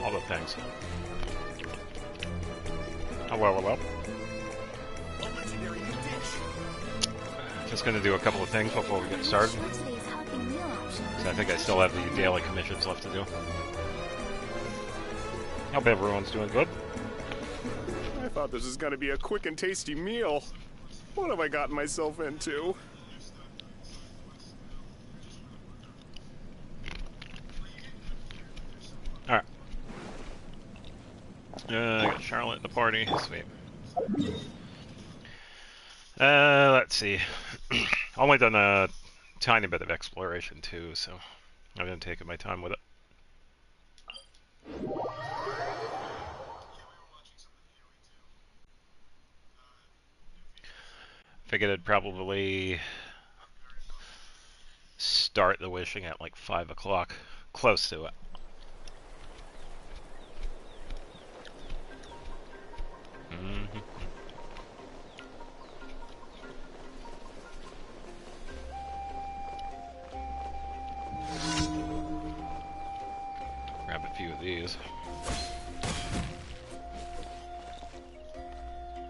all the things. Hello, hello. Just gonna do a couple of things before we get started. So I think I still have the daily commissions left to do. Hope everyone's doing good. I thought this was gonna be a quick and tasty meal. What have I gotten myself into? Alright. I got Charlotte in the party. Sweet. Let's see. Only done a tiny bit of exploration too, so I've been taking my time with it. Figured I'd probably start the wishing at like 5 o'clock. Close to it. Grab a few of these.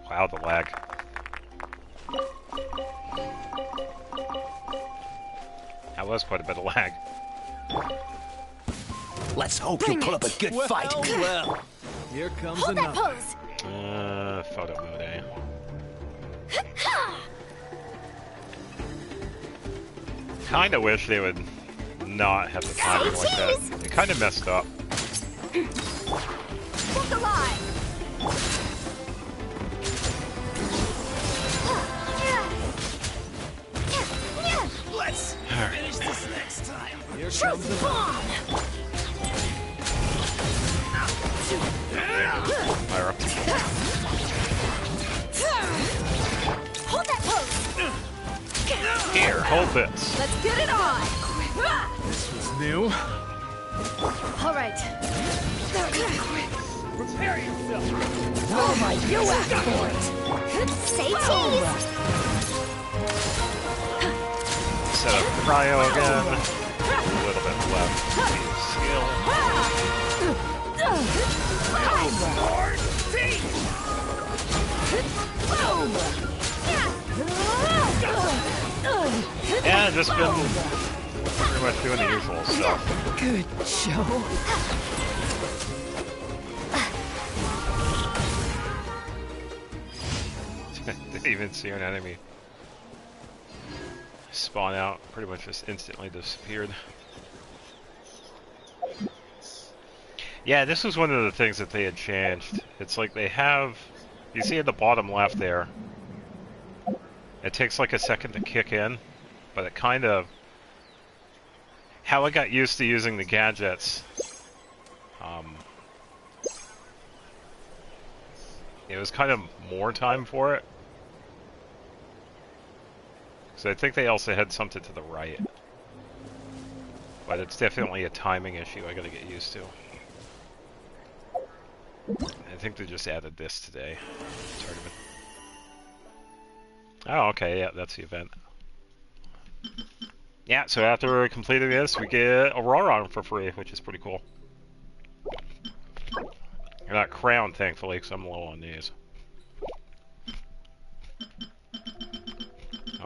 Wow, the lag. That was quite a bit of lag. Let's hope you pull up a good fight. Well, here comes Hold that another. pose. Photo mode, eh? Kinda wish they would not have the timing like that. It kinda messed up. Look alive. Let's finish this next time. Here Truth comes another. bomb. Myra. Hold that pose. Here, hold this. Let's get it on. This was new. All right. Prepare yourself. Oh my, you asked for it. Say cheese. Set up cryo again. A little bit left. Skill. Yeah, just been pretty much doing the usual stuff. Good show. Didn't even see an enemy spawn out. Pretty much just instantly disappeared. Yeah, this was one of the things that they had changed. It's like they have, you see at the bottom left there, it takes like a second to kick in, but it kind of, how I got used to using the gadgets, it was kind of more time for it. So I think they also had something to the right. But it's definitely a timing issue I gotta get used to. I think they just added this today. Tournament. Oh, okay, yeah, that's the event. Yeah, so after completing this, we get Aurora for free, which is pretty cool. They're not crowned, thankfully, because I'm low on these.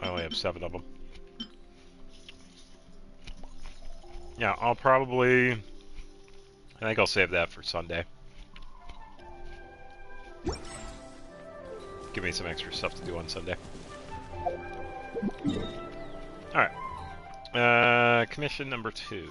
I only have 7 of them. Yeah, I'll probably... I think I'll save that for Sunday. Give me some extra stuff to do on Sunday. Alright. Commission number 2.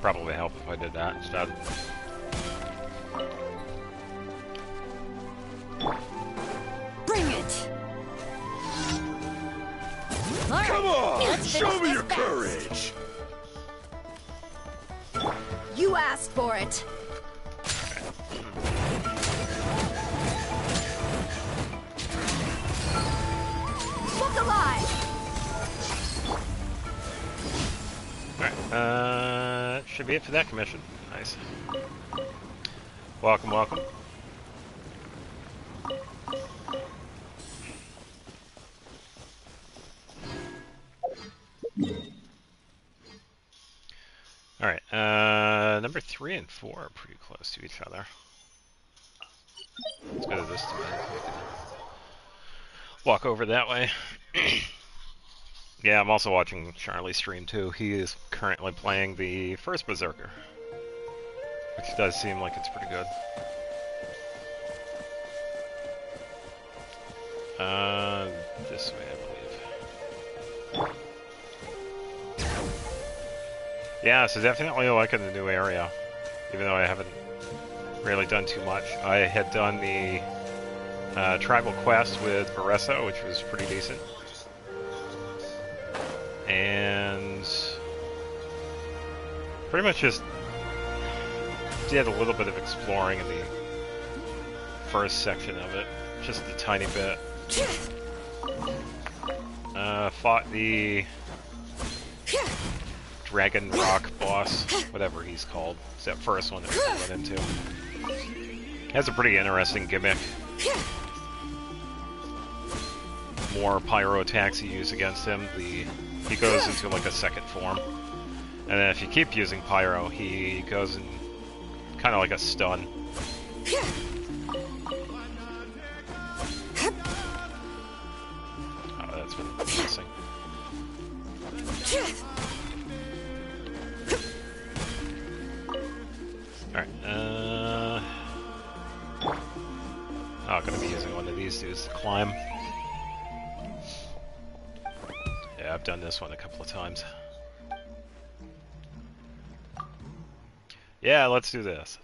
Probably help if I did that instead. Bring it. Come on, show me your courage. asked for it. Look alive! Alright, should be it for that commission. Nice. Welcome, welcome. Alright, number 3 and 4 are pretty close to each other. Let's go to this to walk over that way. Yeah, I'm also watching Charlie stream too. He is currently playing the first Berserker, which does seem like it's pretty good. This way, I believe. Yeah, so definitely liking the new area, even though I haven't really done too much. I had done the tribal quest with Baressa, which was pretty decent. And pretty much just did a little bit of exploring in the first section of it, just a tiny bit. Fought the Dragon Rock boss, whatever he's called. It's that first one that we went into. Has a pretty interesting gimmick. More pyro attacks you use against him, he goes into like a second form. And then if you keep using pyro, he goes in kind of like a stun. Oh, that's been missing. Alright, I'm gonna be using one of these dudes to climb. Yeah, I've done this one a couple of times. Yeah, let's do this.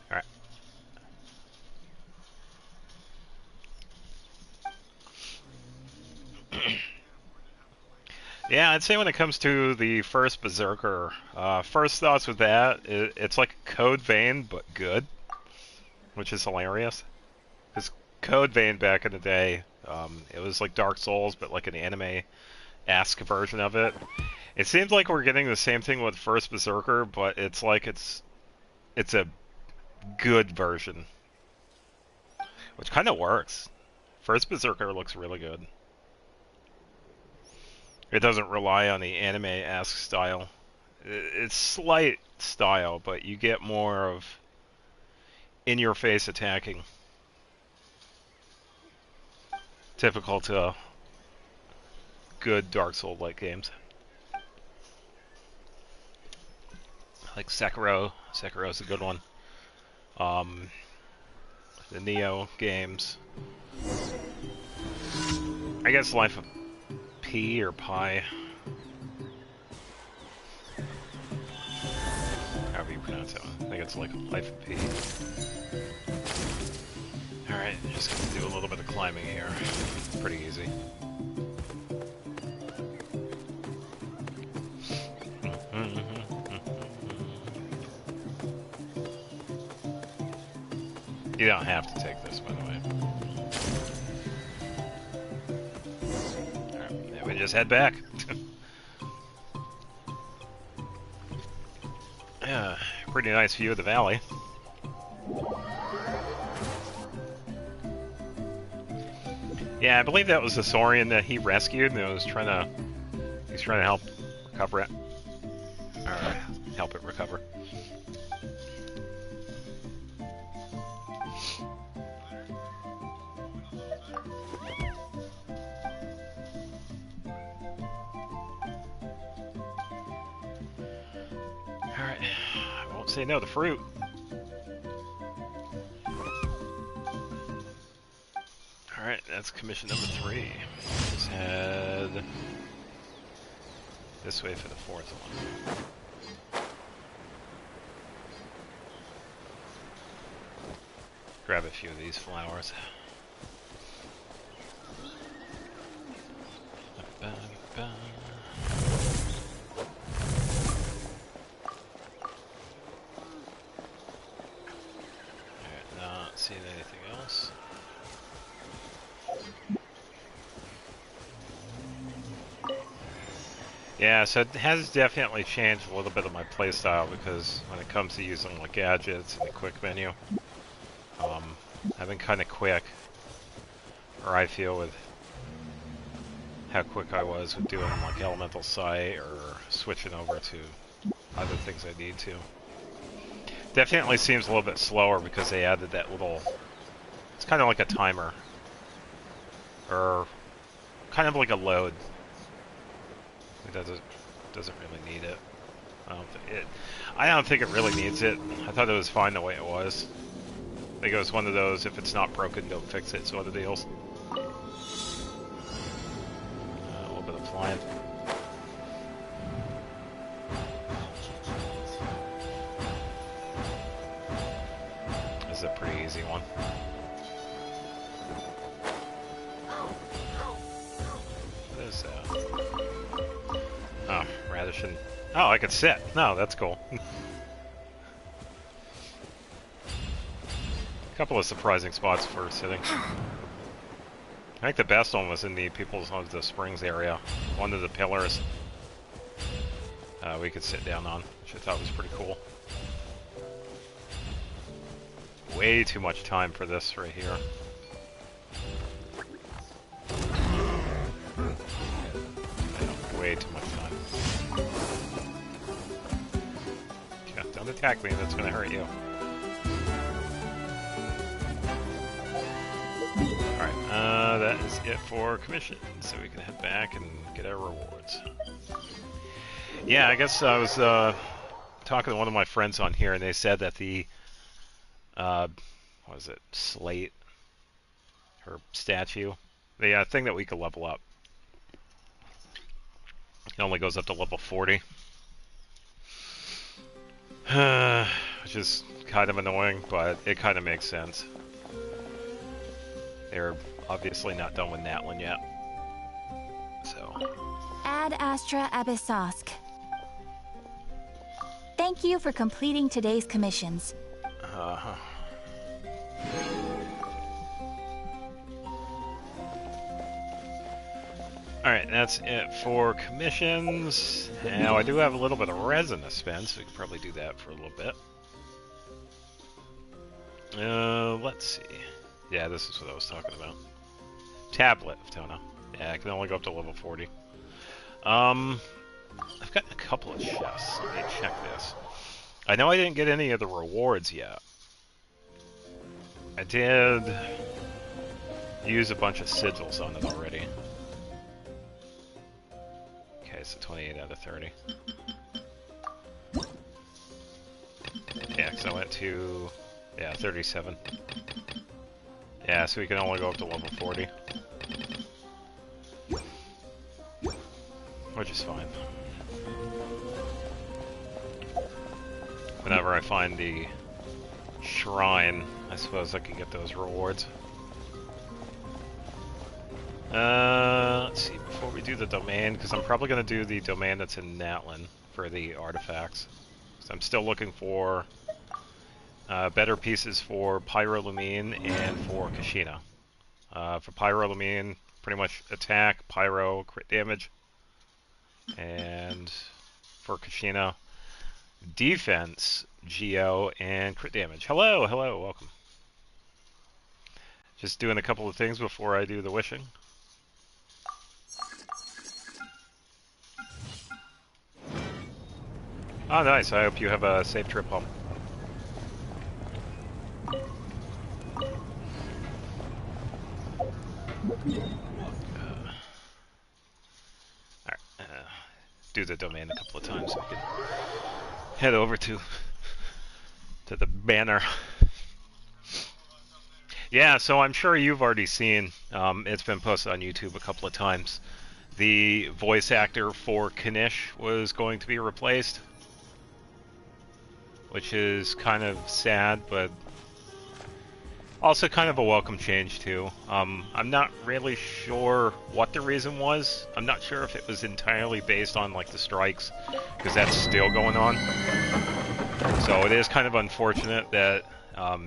Alright. Yeah, I'd say when it comes to the first Berserker, first thoughts with that, it's like Code Vein, but good, which is hilarious. Because Code Vein back in the day, it was like Dark Souls, but like an anime-esque version of it. It seems like we're getting the same thing with first Berserker, but it's like it's a good version, which kind of works. First Berserker looks really good. It doesn't rely on the anime-esque style. It's slight style, but you get more of in-your-face attacking. Typical to good Dark Souls-like games. Like Sekiro. Sekiro's a good one. The Neo games. I guess Life of P or Pi. However you pronounce that one. I think it's like Life of P. Alright, just gonna do a little bit of climbing here. Pretty easy. You don't have to take this, by the way. Alright, then we just head back. Yeah, pretty nice view of the valley. Yeah, I believe that was the Saurian that he rescued, and he's trying to help recover it. Or help it recover. Alright, I won't say no to fruit. Alright, that's commission number 3. Let's head this way for the 4th one. Grab a few of these flowers. Alright, not seeing anything else. Yeah, so it has definitely changed a little bit of my playstyle because when it comes to using like gadgets and the quick menu, I've been kind of quick, or I feel with how quick I was with doing like elemental sight or switching over to other things I need to. Definitely seems a little bit slower because they added that little, it's kind of like a timer, or kind of like a load. It doesn't really need it. I don't think it really needs it. I thought it was fine the way it was. I think it was one of those, if it's not broken, don't fix it sort of deals. A little bit of flying. This is a pretty easy one. What is that? Oh, radish and... Oh, I could sit. No, that's cool. Couple of surprising spots for sitting. I think the best one was in the People's of the Springs area. One of the pillars we could sit down on, which I thought was pretty cool. Way too much time for this right here. Yeah, way too much time. Yeah, don't attack me, that's gonna hurt you. Alright, that is it for commission, so we can head back and get our rewards. Yeah, I guess I was talking to one of my friends on here, and they said that the, what was it, slate, or statue, the thing that we could level up, it only goes up to level 40. Which is kind of annoying, but it kind of makes sense. They're obviously not done with Natlin yet. So. Ad Astra Abyssosk. Thank you for completing today's commissions. Uh-huh. Alright, that's it for commissions. Now, I do have a little bit of resin to spend, so we can probably do that for a little bit. Let's see. Yeah, this is what I was talking about. Tablet of Tona. Yeah, I can only go up to level 40. I've got a couple of chests. Let me check this. I know I didn't get any of the rewards yet. I did use a bunch of sigils on it already. Okay, so 28 out of 30. Yeah, because I went to... yeah, 37. Yeah, so we can only go up to level 40. Which is fine. Whenever I find the shrine, I suppose I can get those rewards. Let's see, before we do the domain, because I'm probably going to do the domain that's in Natlin for the artifacts. So I'm still looking for better pieces for Pyrolumine and for Kashina. For Pyrolumine, pretty much attack, pyro, crit damage. And for Kashina, defense, geo, and crit damage. Hello, hello, welcome. Just doing a couple of things before I do the wishing. Oh, nice. I hope you have a safe trip home. Do the domain a couple of times so we can head over to the banner. Yeah, so I'm sure you've already seen, it's been posted on YouTube a couple of times. The voice actor for Kanish was going to be replaced, which is kind of sad, but Also kind of a welcome change too. I'm not really sure what the reason was. I'm not sure if it was entirely based on like the strikes, because that's still going on. So it is kind of unfortunate that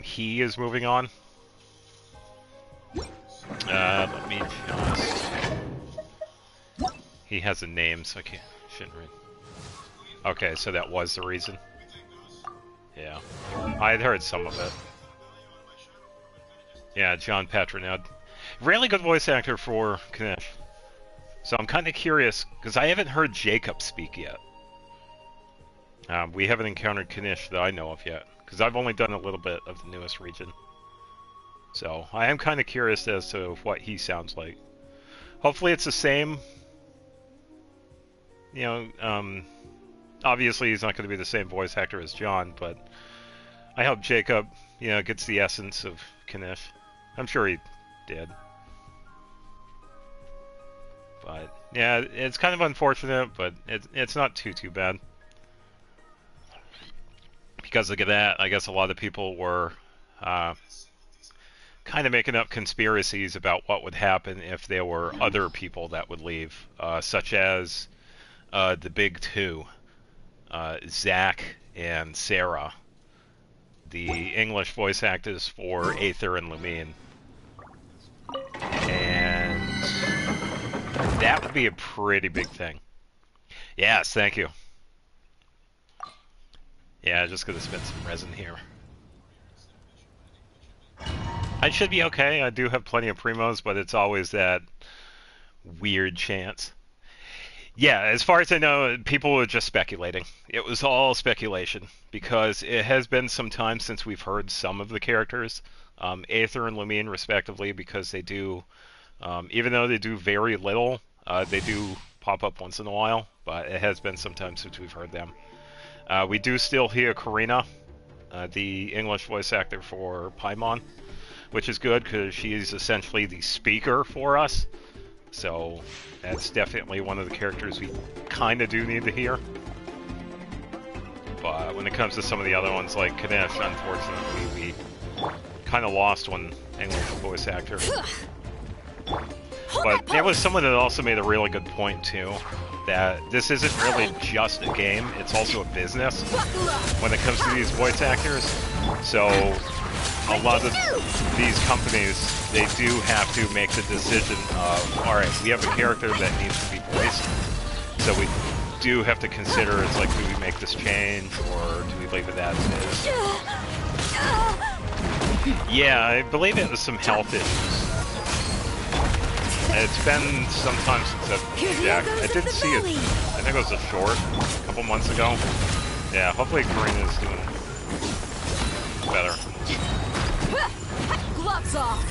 he is moving on. Let me just... He has a name, so I shouldn't read. Okay, so that was the reason. Yeah, I had heard some of it. Yeah, John Patronad. Really good voice actor for Kanish. So I'm kind of curious, because I haven't heard Jacob speak yet. We haven't encountered Kanish that I know of yet, because I've only done a little bit of the newest region. So I am kind of curious as to what he sounds like. Hopefully it's the same. You know, obviously he's not going to be the same voice actor as John, but I hope Jacob, you know, gets the essence of Kanish. I'm sure he did. But yeah, it's kind of unfortunate, but it's not too bad. Because look at that, I guess a lot of people were kind of making up conspiracies about what would happen if there were other people that would leave, such as the big two, Zach and Sarah, the English voice actors for Aether and Lumine. And that would be a pretty big thing. Yes, thank you. Yeah, just gonna spend some resin here. I should be okay. I do have plenty of primos, but it's always that weird chance. Yeah, as far as I know, people were just speculating. It was all speculation, because it has been some time since we've heard some of the characters, Aether and Lumine respectively, because they do, even though they do very little, they do pop up once in a while, but it has been some time since we've heard them. We do still hear Karina, the English voice actor for Paimon, which is good because she's essentially the speaker for us. So that's definitely one of the characters we kind of do need to hear. But when it comes to some of the other ones like Kanish, unfortunately, we kind of lost one English voice actor. But there was someone that also made a really good point too, that this isn't really just a game, it's also a business when it comes to these voice actors. So a lot of these companies, they do have to make the decision of, alright, we have a character that needs to be voiced, so we do have to consider, it's like, do we make this change, or do we leave it as is? Yeah, I believe it was some health issues. It's been some time since I've been back. I did see it, I think it was a short, a couple months ago. Yeah, hopefully Karina's doing better. Gloves off.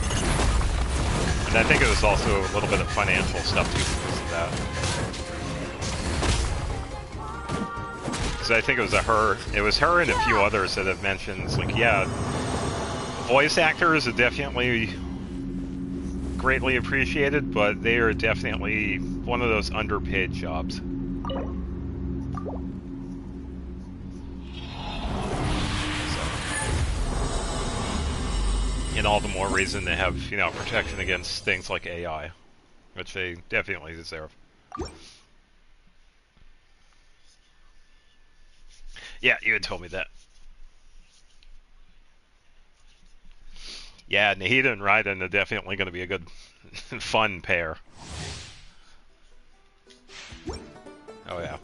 And I think it was also a little bit of financial stuff too because of that. Because I think it was her and a few others that have mentioned, like, yeah, voice actors are definitely greatly appreciated, but they are definitely one of those underpaid jobs. And all the more reason to have, you know, protection against things like AI, which they definitely deserve. Yeah, you had told me that. Yeah, Nahida and Raiden are definitely going to be a good, fun pair. Oh yeah.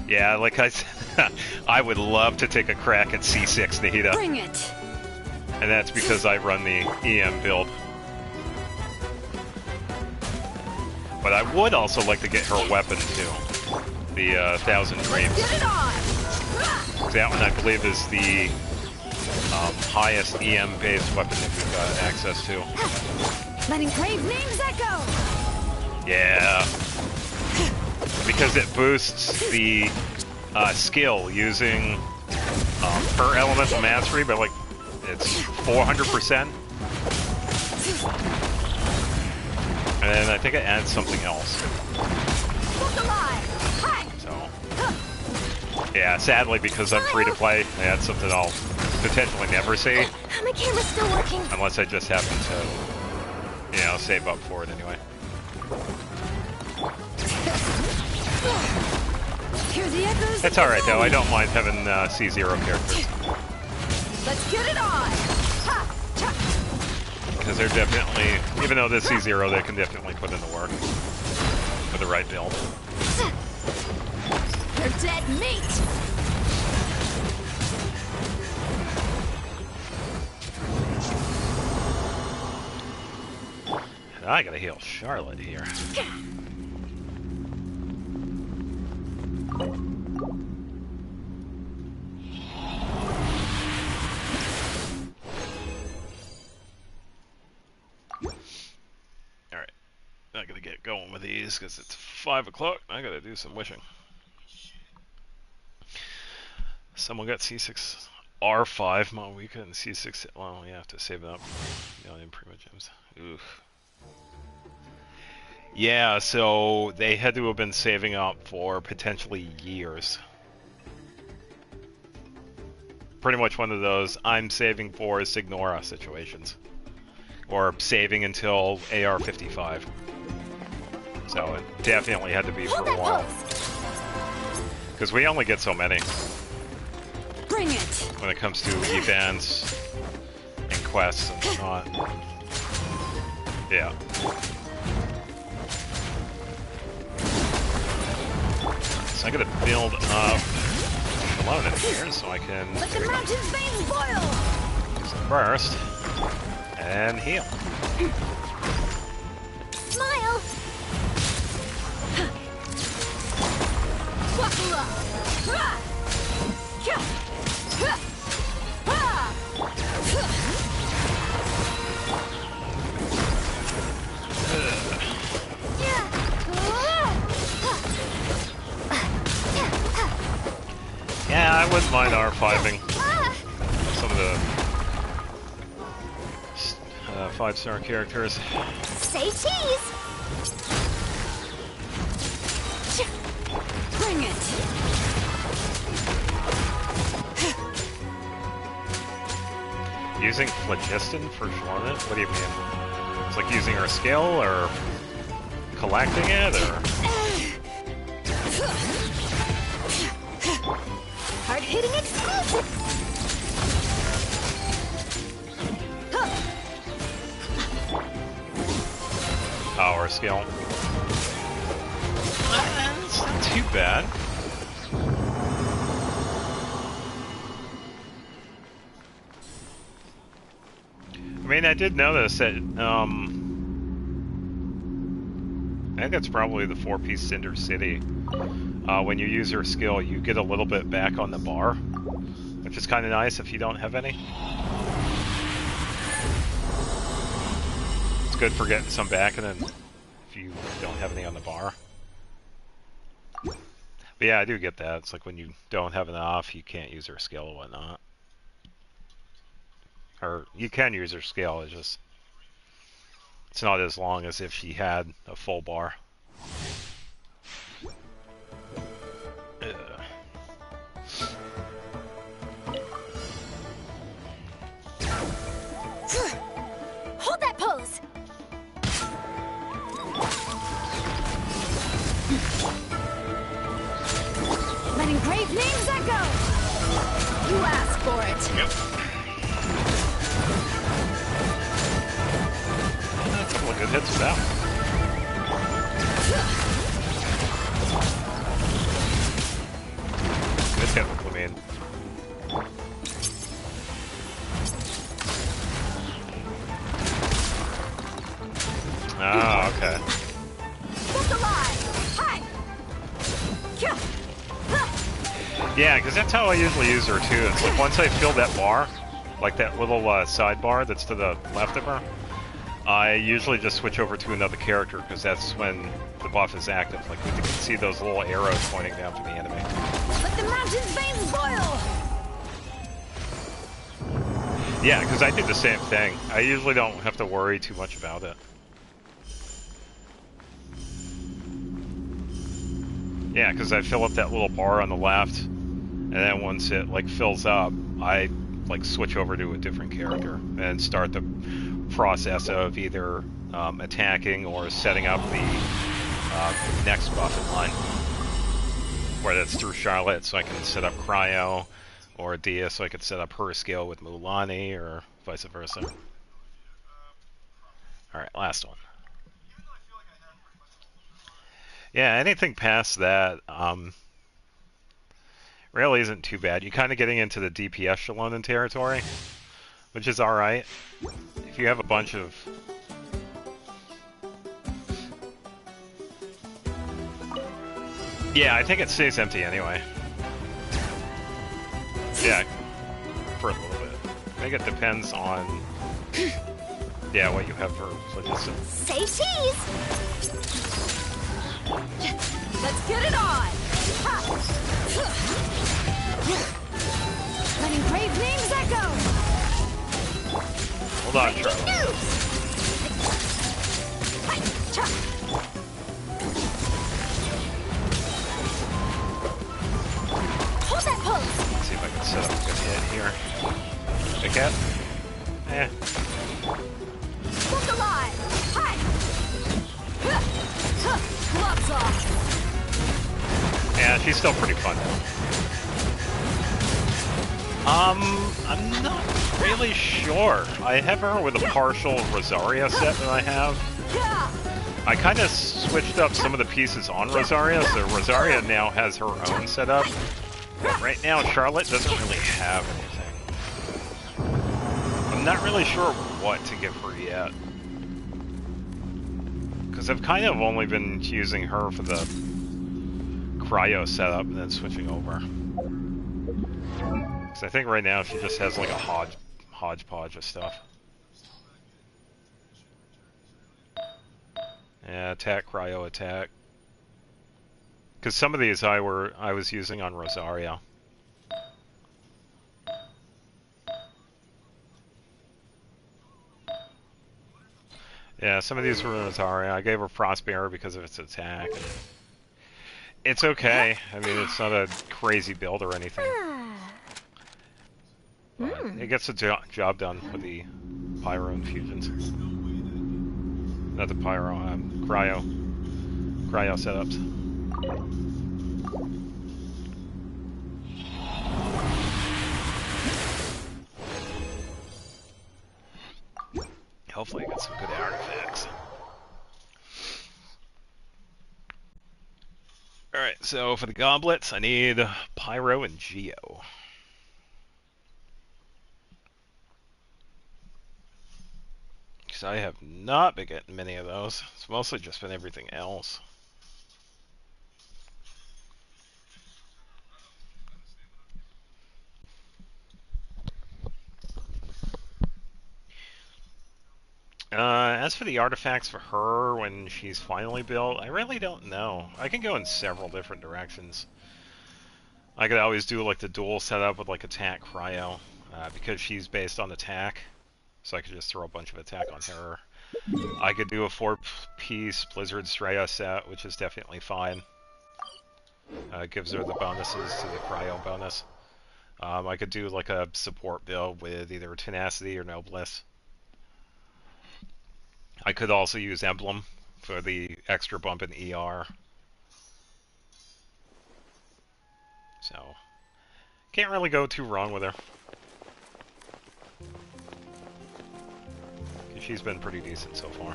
Yeah, like I said, I would love to take a crack at C6 Nahida. Bring it. And that's because I run the EM build. But I would also like to get her weapon too. The 1,000 Dreams. Get it on. That one I believe is the highest EM-based weapon that we've got access to. Letting Crave names echo. Yeah. Because it boosts the skill using her elemental mastery by like, it's 400%. And then I think it adds something else. So, yeah, sadly because I'm free to play, I add something else. potentially never see, My camera's still working. unless I just happen to, you know, save up for it anyway. Hear the echoes. It's alright though, I don't mind having C0 characters. Let's get it on. Ha! Cha! Because they're definitely, even though this C0, they can definitely put in the work for the right build. They're dead meat. I gotta heal Charlotte here. Alright, I gotta get going with these because it's 5 o'clock. I gotta do some wishing. Someone got C6 R5 Malwika and C6. Well, you have to save it up. Million Prima Gems. Oof. Yeah, so they had to have been saving up for potentially years. Pretty much one of those I'm saving for Signora situations. Or saving until AR-55. So it definitely had to be for a while. Because we only get so many. Bring it. When it comes to events and quests and whatnot. Yeah. So I gotta build up Shalom in here so I can Let the mountain's veins boil. use the burst and heal. Smile. Wahoo! Ha! Kya! Ha! Ha! Yeah. Yeah, I wouldn't mind R5ing some of the 5-star characters. Say cheese. Bring it. Using Phlogiston for Charlotte? What do you mean? It's like using her skill or collecting it or? Hard-hitting exclusive. Power skill. It's not too bad. I mean, I did notice that, I think that's probably the 4-piece Cinder City. When you use her skill, you get a little bit back on the bar, which is kind of nice if you don't have any. It's good for getting some back, and then if you don't have any on the bar. But yeah, I do get that. It's like when you don't have enough, you can't use her skill or whatnot. Or you can use her skill, it's just it's not as long as if she had a full bar. Hold that pose. Let engraved names echo. You asked for it. Yep. A couple of good hits with that one. Good hit with Lamine. Ah, okay. Look alive. Hi. Yeah, because that's how I usually use her too. It's like once I fill that bar, like that little sidebar that's to the left of her, I usually just switch over to another character because that's when the buff is active. Like we can see those little arrows pointing down for the enemy. Let the mountain's veins boil. Yeah, because I do the same thing. I usually don't have to worry too much about it. Yeah, because I fill up that little bar on the left, and then once it like fills up, I like switch over to a different character and start the process of either attacking or setting up the next buff in line. Whether it's through Charlotte, so I can set up Cryo, or Dia, so I could set up her skill with Mulaney, or vice versa. Alright, last one. Yeah, anything past that really isn't too bad. You're kind of getting into the DP echelon territory, which is alright. If you have a bunch of... Yeah, I think it stays empty anyway. Yeah, for a little bit. I think it depends on... Yeah, what you have for logistics. Say cheese! Let's get it on! Ha! Letting brave names echo! Hold on, Breaking Charlie. news! Hi, cha! Hold that pose! Let's see if I can set up a good hit here. Big cat? Eh. Look alive! Hi! Gloves off! Yeah, she's still pretty fun. I'm not really sure. I have her with a partial Rosaria set that I have. I kind of switched up some of the pieces on Rosaria, so Rosaria now has her own setup. But right now, Charlotte doesn't really have anything. I'm not really sure what to give her yet. Because I've kind of only been using her for the Cryo setup and then switching over. Because I think right now she just has like a hodgepodge of stuff. Yeah, attack, Cryo, attack. Because some of these I was using on Rosaria. Yeah, some of these were Rosaria. I gave her Frostbearer because of its attack. It's okay. I mean, it's not a crazy build or anything. But it gets the job done with the Pyro infusions. Not the Pyro, Cryo setups. Hopefully I get some good artifacts. Alright, so for the goblets, I need Pyro and Geo. Because I have not been getting many of those. It's mostly just been everything else. As for the artifacts for her when she's finally built, I really don't know. I can go in several different directions. I could always do like the dual setup with like attack Cryo, because she's based on attack, so I could just throw a bunch of attack on her. I could do a 4-piece Blizzard Straya set, which is definitely fine. Gives her the bonuses to the Cryo bonus. I could do like a support build with either Tenacity or Noblesse. I could also use Emblem for the extra bump in ER. So, can't really go too wrong with her. She's been pretty decent so far.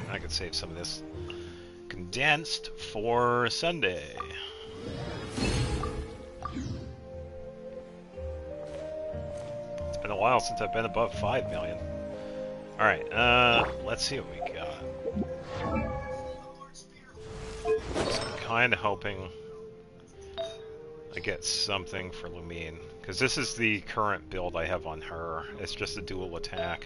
I could save some of this condensed for Sunday. It's been a while since I've been above 5 million. Alright, let's see what we got. So I'm kind of hoping I get something for Lumine, because this is the current build I have on her. It's just a dual attack.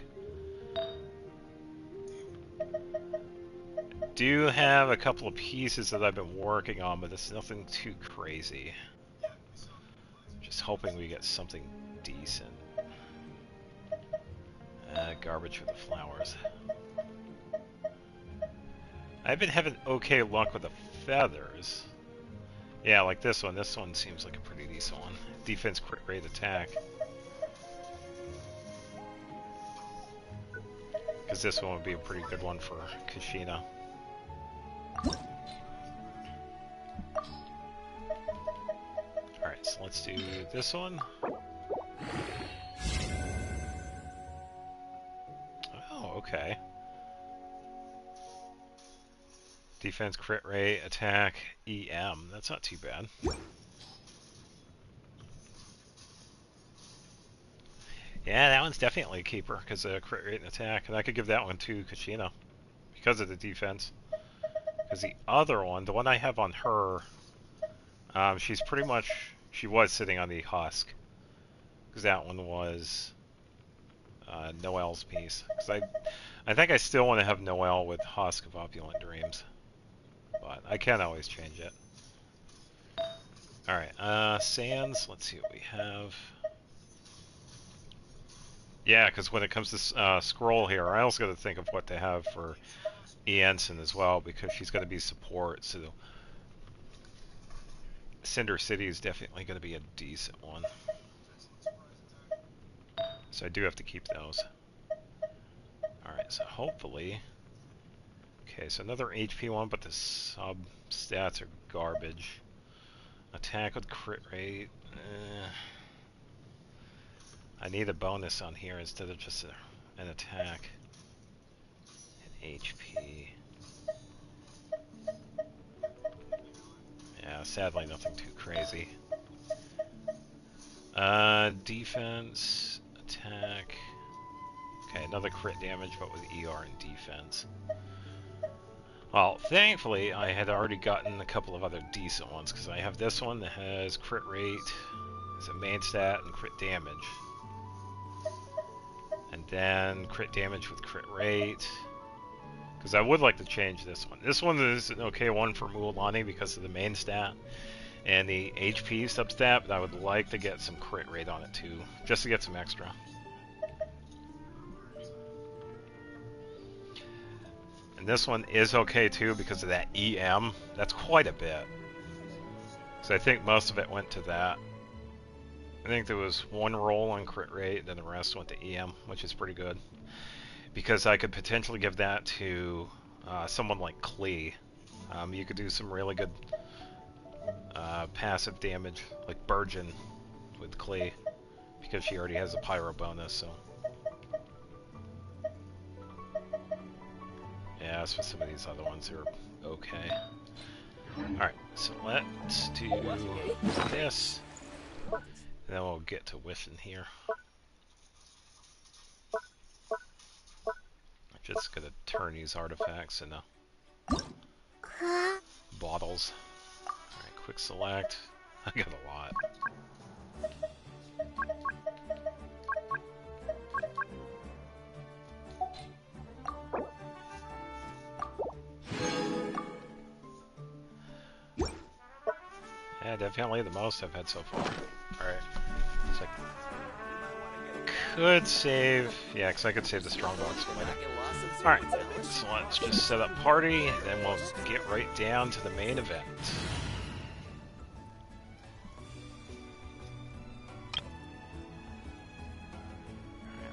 Do have a couple of pieces that I've been working on, but it's nothing too crazy. Just hoping we get something decent. Garbage for the flowers. I've been having okay luck with the feathers, Yeah, like this one. This one seems like a pretty decent one. Defense, crit rate, attack. Because this one would be a pretty good one for Kushina. Alright, so let's do this one. Oh, okay. Defense, crit rate, attack, EM. That's not too bad. Yeah, that one's definitely a keeper because of crit rate and attack. And I could give that one to Kushina because of the defense. Because the other one, the one I have on her, she's pretty much, she was sitting on the husk. Because that one was Noel's piece. Because I think I still want to have Noel with Husk of Opulent Dreams. But I can always change it. Alright, Sands, let's see what we have. Yeah, because when it comes to Scroll here, I also got to think of what to have for Iansan as well, because she's going to be support, so Cinder City is definitely going to be a decent one. So I do have to keep those. Alright, so hopefully... Okay, so another HP one, but the sub-stats are garbage. Attack with crit rate... I need a bonus on here instead of just an attack. And HP. Yeah, sadly nothing too crazy. Defense, attack. Okay, another crit damage, but with ER and defense. Well, thankfully, I had already gotten a couple of other decent ones, because I have this one that has crit rate, as a main stat, and crit damage. And then crit damage with crit rate. Because I would like to change this one. This one is an okay one for Mualani because of the main stat and the HP substat, but I would like to get some crit rate on it too, just to get some extra. And this one is okay too because of that EM. That's quite a bit. So I think most of it went to that. I think there was one roll on crit rate, then the rest went to EM, which is pretty good. Because I could potentially give that to someone like Klee. You could do some really good passive damage, like Burgeon with Klee, because she already has a Pyro bonus, so... Yeah, as for some of these other ones, they're okay. Alright, so let's do this. And then we'll get to wishing here. I'm just gonna turn these artifacts into bottles. Alright, quick select. I got a lot. Yeah, definitely the most I've had so far. Alright. So I could save... Yeah, because I could save the strongbox for later. Alright, so let's just set up party, and then we'll get right down to the main event.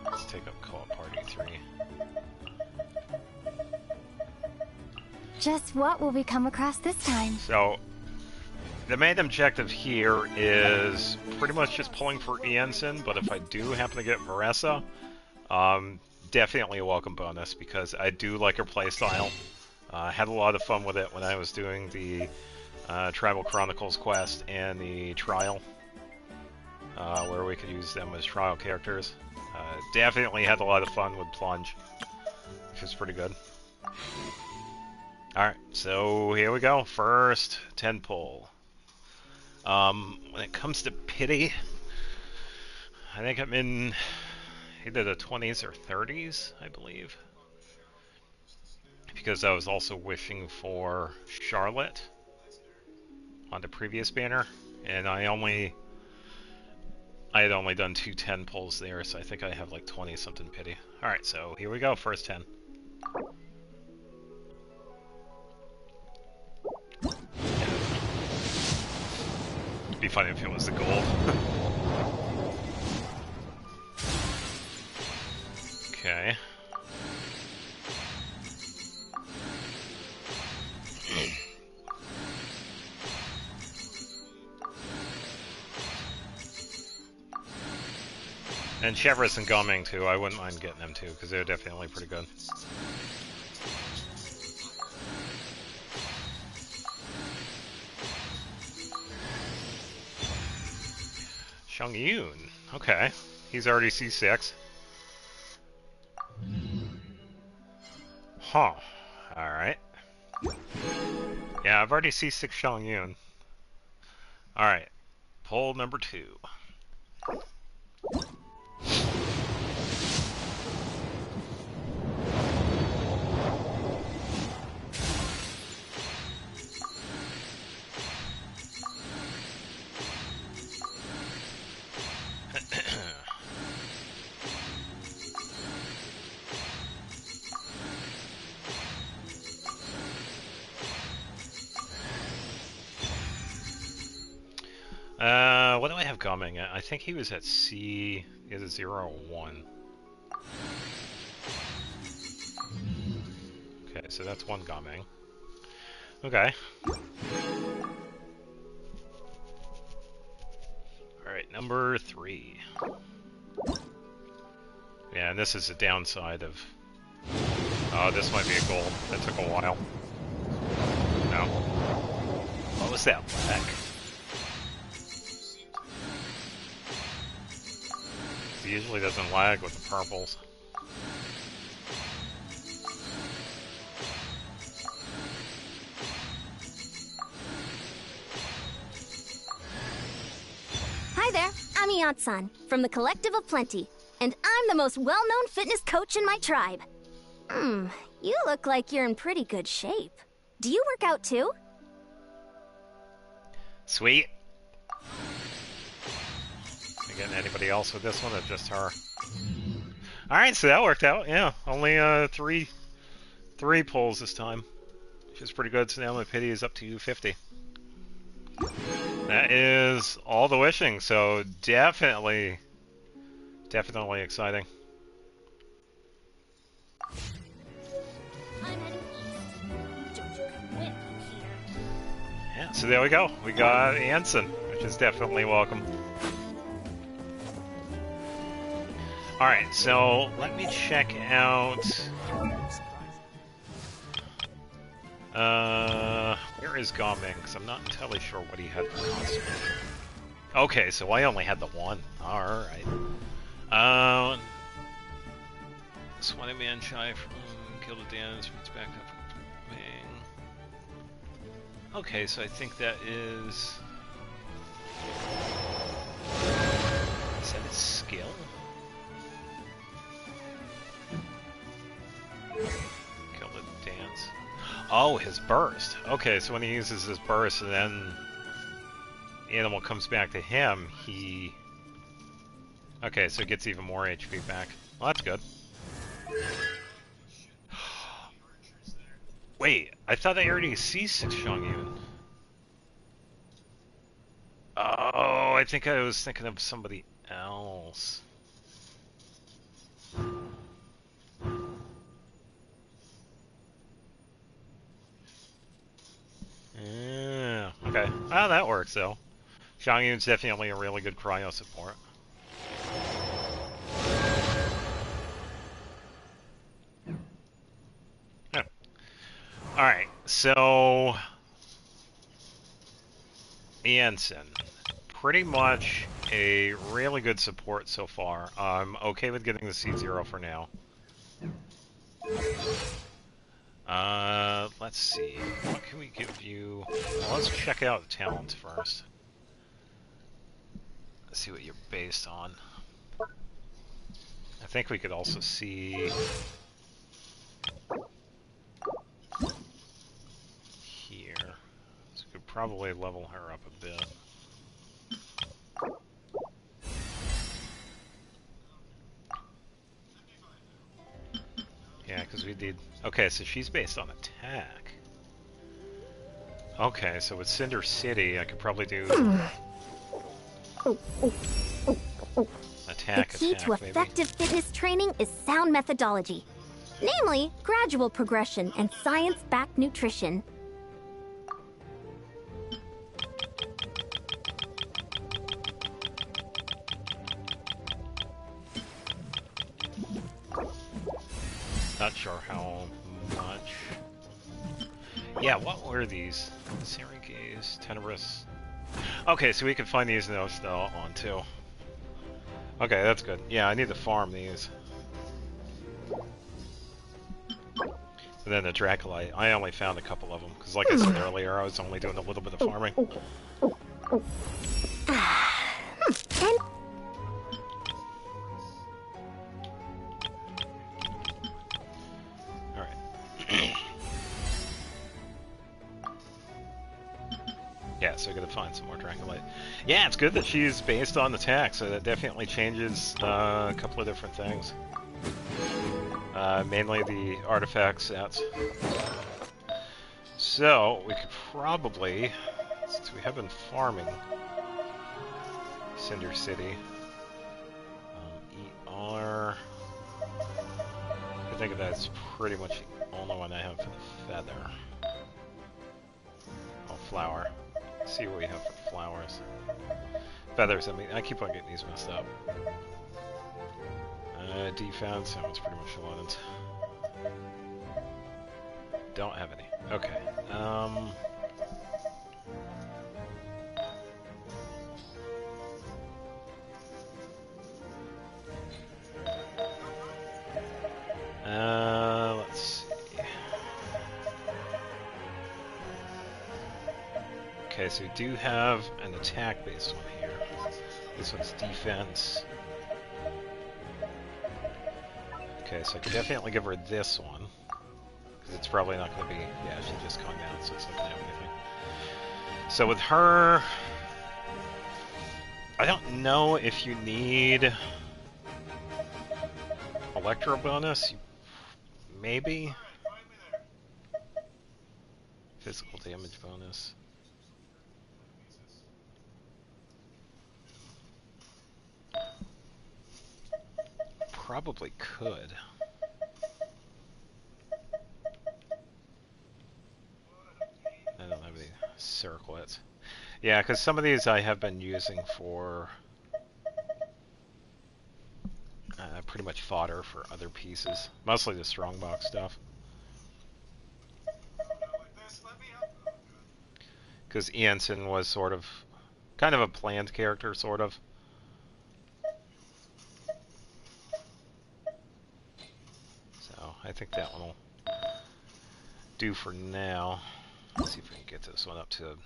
Alright, let's take up co-op party 3. Just what will we come across this time? So, the main objective here is pretty much just pulling for Iansan, but if I do happen to get Maressa, definitely a welcome bonus, because I do like her playstyle. Had a lot of fun with it when I was doing the Tribal Chronicles quest and the trial, where we could use them as trial characters. Definitely had a lot of fun with Plunge, which was pretty good. Alright, so here we go. First 10 pull. When it comes to pity, I think I'm in either the 20s or 30s, I believe. Because I was also wishing for Charlotte on the previous banner, and I had only done 2 10 pulls there, so I think I have like 20 something pity. Alright, so here we go, first 10. Be funny if it was the gold. Okay. And Chevrolet and Gumming too, I wouldn't mind getting them too, because they're definitely pretty good. Xiangyun, okay. He's already C6. Huh. Alright. Yeah, I've already C6 Xiangyun. Alright. Poll number 2. What do I have Gumming at? I think he was at C, either 0 or 1. Okay, so that's 1 Gumming. Okay. Alright, number 3. Yeah, and this is the downside of... Oh, this might be a goal. That took a while. No. What was that lag? It usually doesn't lag with the purples. Hi there, I'm Iansan, from the Collective of Plenty, and I'm the most well-known fitness coach in my tribe. You look like you're in pretty good shape. Do you work out too? Sweet. Getting anybody else with this one or just her? Alright, so that worked out, yeah. Only three pulls this time. Which is pretty good, so now my pity is up to 50. That is all the wishing, so definitely exciting. Yeah, so there we go. We got Iansan, which is definitely welcome. Alright, so let me check out... where is Gumming? Because I'm not entirely sure what he had for costume. Okay, so I only had the 1. Alright. Swanny Man shy from Kill the Dance, it's back up from Ming. Okay, so I think that is... Is that his skill? Kill the Dance. Oh, his burst. Okay, so when he uses his burst and then the animal comes back to him, he... Okay, so it gets even more HP back. Well, that's good. Wait, I thought I already C6 Xiangyun. Oh, I think I was thinking of somebody else. Yeah, okay. Well, that works though. Xiangyun's definitely a really good cryo support. Yeah. Alright, so... Iansan. Pretty much a really good support so far. I'm okay with getting the C0 for now. Let's see. What can we give you? Well, let's check out the talents first. Let's see what you're based on. I think we could also see... here. So we could probably level her up a bit. Yeah, because we need... Okay, so she's based on attack. Okay, so with Cinder City, I could probably do Attack, The key to maybe. effective fitness training is sound methodology. Namely, gradual progression and science-backed nutrition. Not sure how much. Yeah, what were these? Serengase, Tenebrous. Okay, so we can find these in Ostel on too. Okay, that's good. Yeah, I need to farm these. And then the Dracolite, I only found a couple of them, because like I said earlier, I was only doing a little bit of farming. Yeah, so I gotta find some more Dracolite. Yeah, it's good that she's based on attack, so that definitely changes a couple of different things. Mainly the artifact sets. So, we could probably, since we have been farming Cinder City, ER, I think that's pretty much the only one I have for the feather. Oh, flower. Let's see what we have for flowers. Feathers, I mean, I keep on getting these messed up. Defense, that one's pretty much loaded. Don't have any. Okay. Let's see. Okay, so we do have an attack-based one here. This one's defense. Okay, so I could definitely give her this one. Because it's probably not going to be... Yeah, she just calmed down, so it's not going to have anything. So with her... I don't know if you need... Electro bonus? Maybe? Physical damage bonus. Probably could. I don't have any circlets. Yeah, because some of these I have been using for pretty much fodder for other pieces. Mostly the strongbox stuff. Because Iansan was sort of, kind of a planned character, sort of. So, I think that one will do for now. Let's see if we can get this one up to...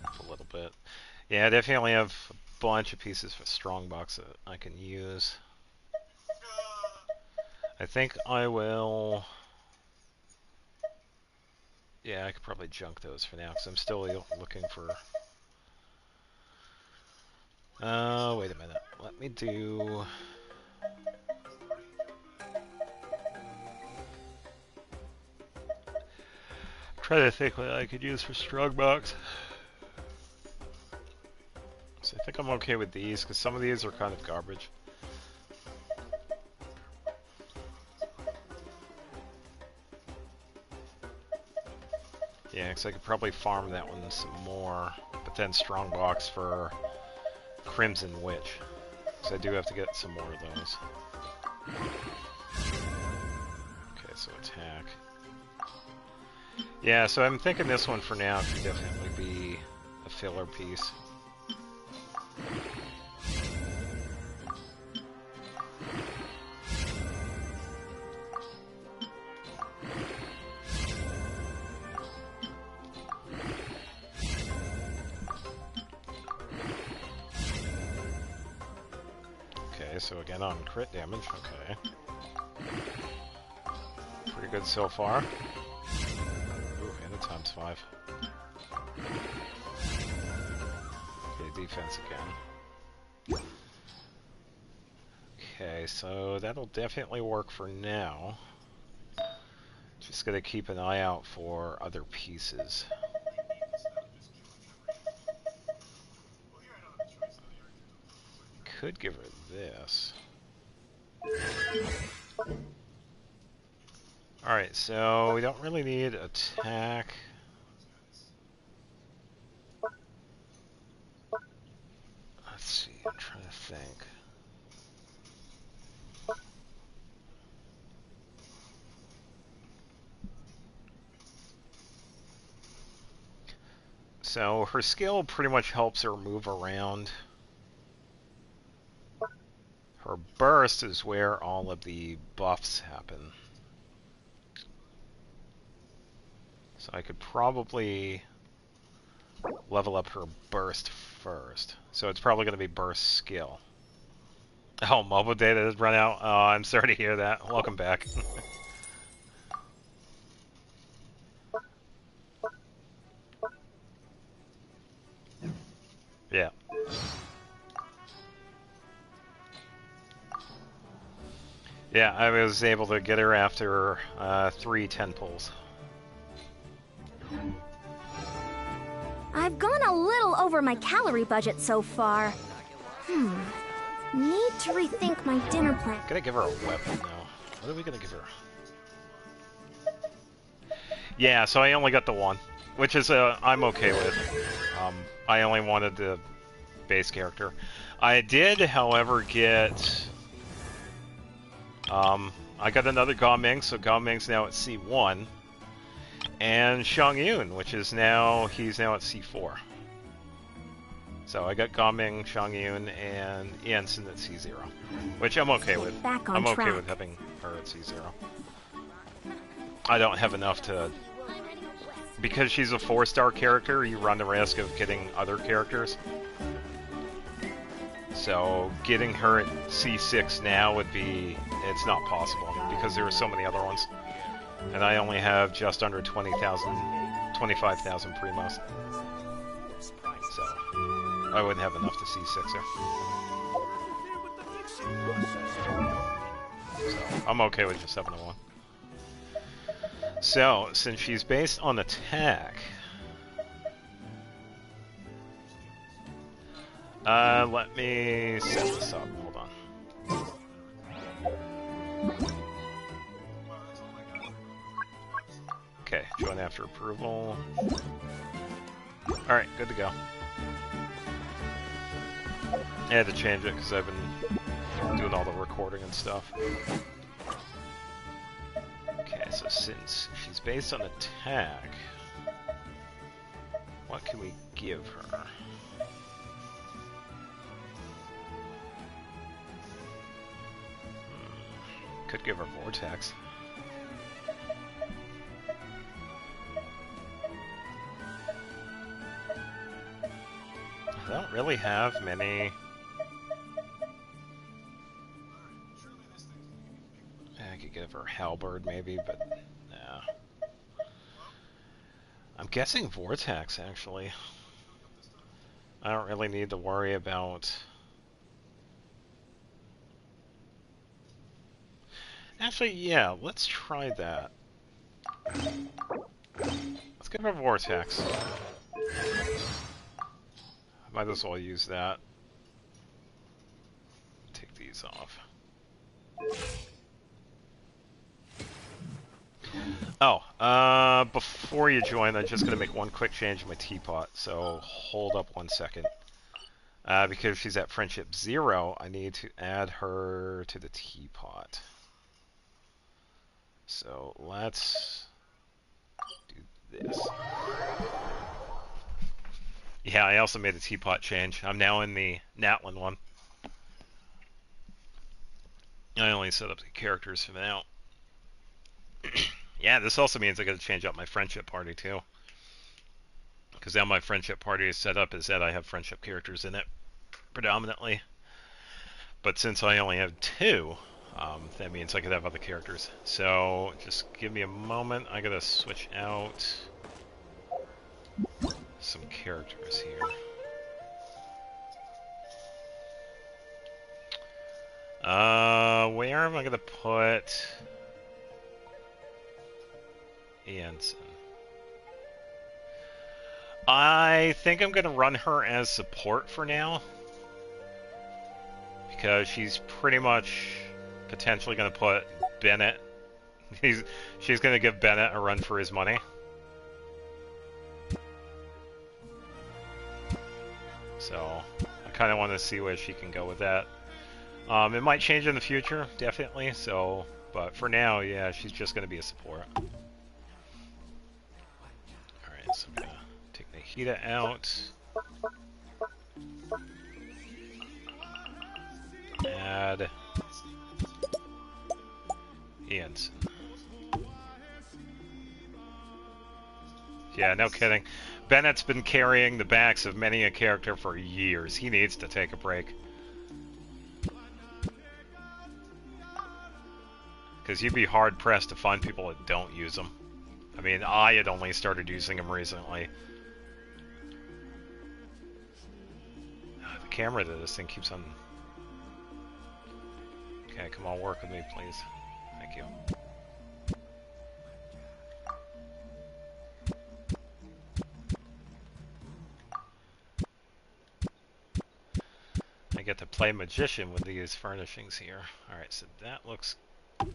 up a little bit. Yeah, I definitely have a bunch of pieces for strongbox that I can use. I think I will... Yeah, I could probably junk those for now, because I'm still looking for... wait a minute. Let me do... Try to think what I could use for strongbox. So I think I'm okay with these, because some of these are kind of garbage. Yeah, because I could probably farm that one some more, but then strongbox for Crimson Witch. So I do have to get some more of those. Okay, so attack. Yeah, so I'm thinking this one for now could definitely be a filler piece. Okay, so again on crit damage, okay. Pretty good so far. Ooh, and a times 5. Okay, defense again. Okay, so that'll definitely work for now. Just gotta keep an eye out for other pieces. could give her this. Alright, so we don't really need attack. Let's see, I'm trying to think. So her skill pretty much helps her move around. Her burst is where all of the buffs happen. So I could probably level up her burst first. So it's probably going to be burst skill. Oh, mobile data has run out. Oh, I'm sorry to hear that. Welcome back. Yeah. Yeah, I was able to get her after 3 10 pulls. I've gone a little over my calorie budget so far. Need to rethink my dinner plan. Gonna give her a weapon now. What are we gonna give her? Yeah, so I only got the one, which is I'm okay with. I only wanted the base character. I did, however, get I got another Gao Ming, so Gao Ming's now at C1, and Shang Yun, which is now he's now at C4. So I got Gao Ming, Shang Yun, and Iansan at C0, which I'm okay with. I'm okay with having her at C0. I don't have enough to... Because she's a 4-star character, you run the risk of getting other characters. So getting her at C6 now would be... It's not possible, because there are so many other ones. And I only have just under 25,000 primos. So I wouldn't have enough to C6 her. So I'm okay with just having a 1. So, since she's based on attack, let me set this up. Hold on. Okay, join after approval. Alright, good to go. I had to change it because I've been doing all the recording and stuff. Okay, so since she's based on attack, what can we give her? Could give her Vortex. I don't really have many... I could give her Halberd maybe, but nah. I'm guessing Vortex, actually. I don't really need to worry about... Actually, yeah, let's try that. Let's give her Vortex. Might as well use that. Take these off. Oh, before you join, I'm just going to make one quick change in my teapot, so hold up 1 second. Because she's at Friendship 0, I need to add her to the teapot. So let's do this. Yeah, I also made a teapot change. I'm now in the Natlin one. I only set up the characters for now. Yeah, this also means I gotta change out my friendship party too. Because now my friendship party is set up as that I have friendship characters in it, predominantly. But since I only have 2, that means I could have other characters. So, just give me a moment. I gotta switch out some characters here. Where am I gonna put Iansan? I think I'm gonna run her as support for now. because she's pretty much potentially going to put Bennett. She's going to give Bennett a run for his money. So I kind of want to see where she can go with that. It might change in the future, definitely. So, but for now, yeah, she's just going to be a support. All right, so I'm going to take Nahida out. Add Iansan. Yeah, no kidding. Bennett's been carrying the backs of many a character for years. He needs to take a break. Because you'd be hard-pressed to find people that don't use them. I mean, I had only started using them recently. The camera to this thing keeps on... Okay, come on, work with me, please. Thank you. I get to play magician with these furnishings here. Alright, so that looks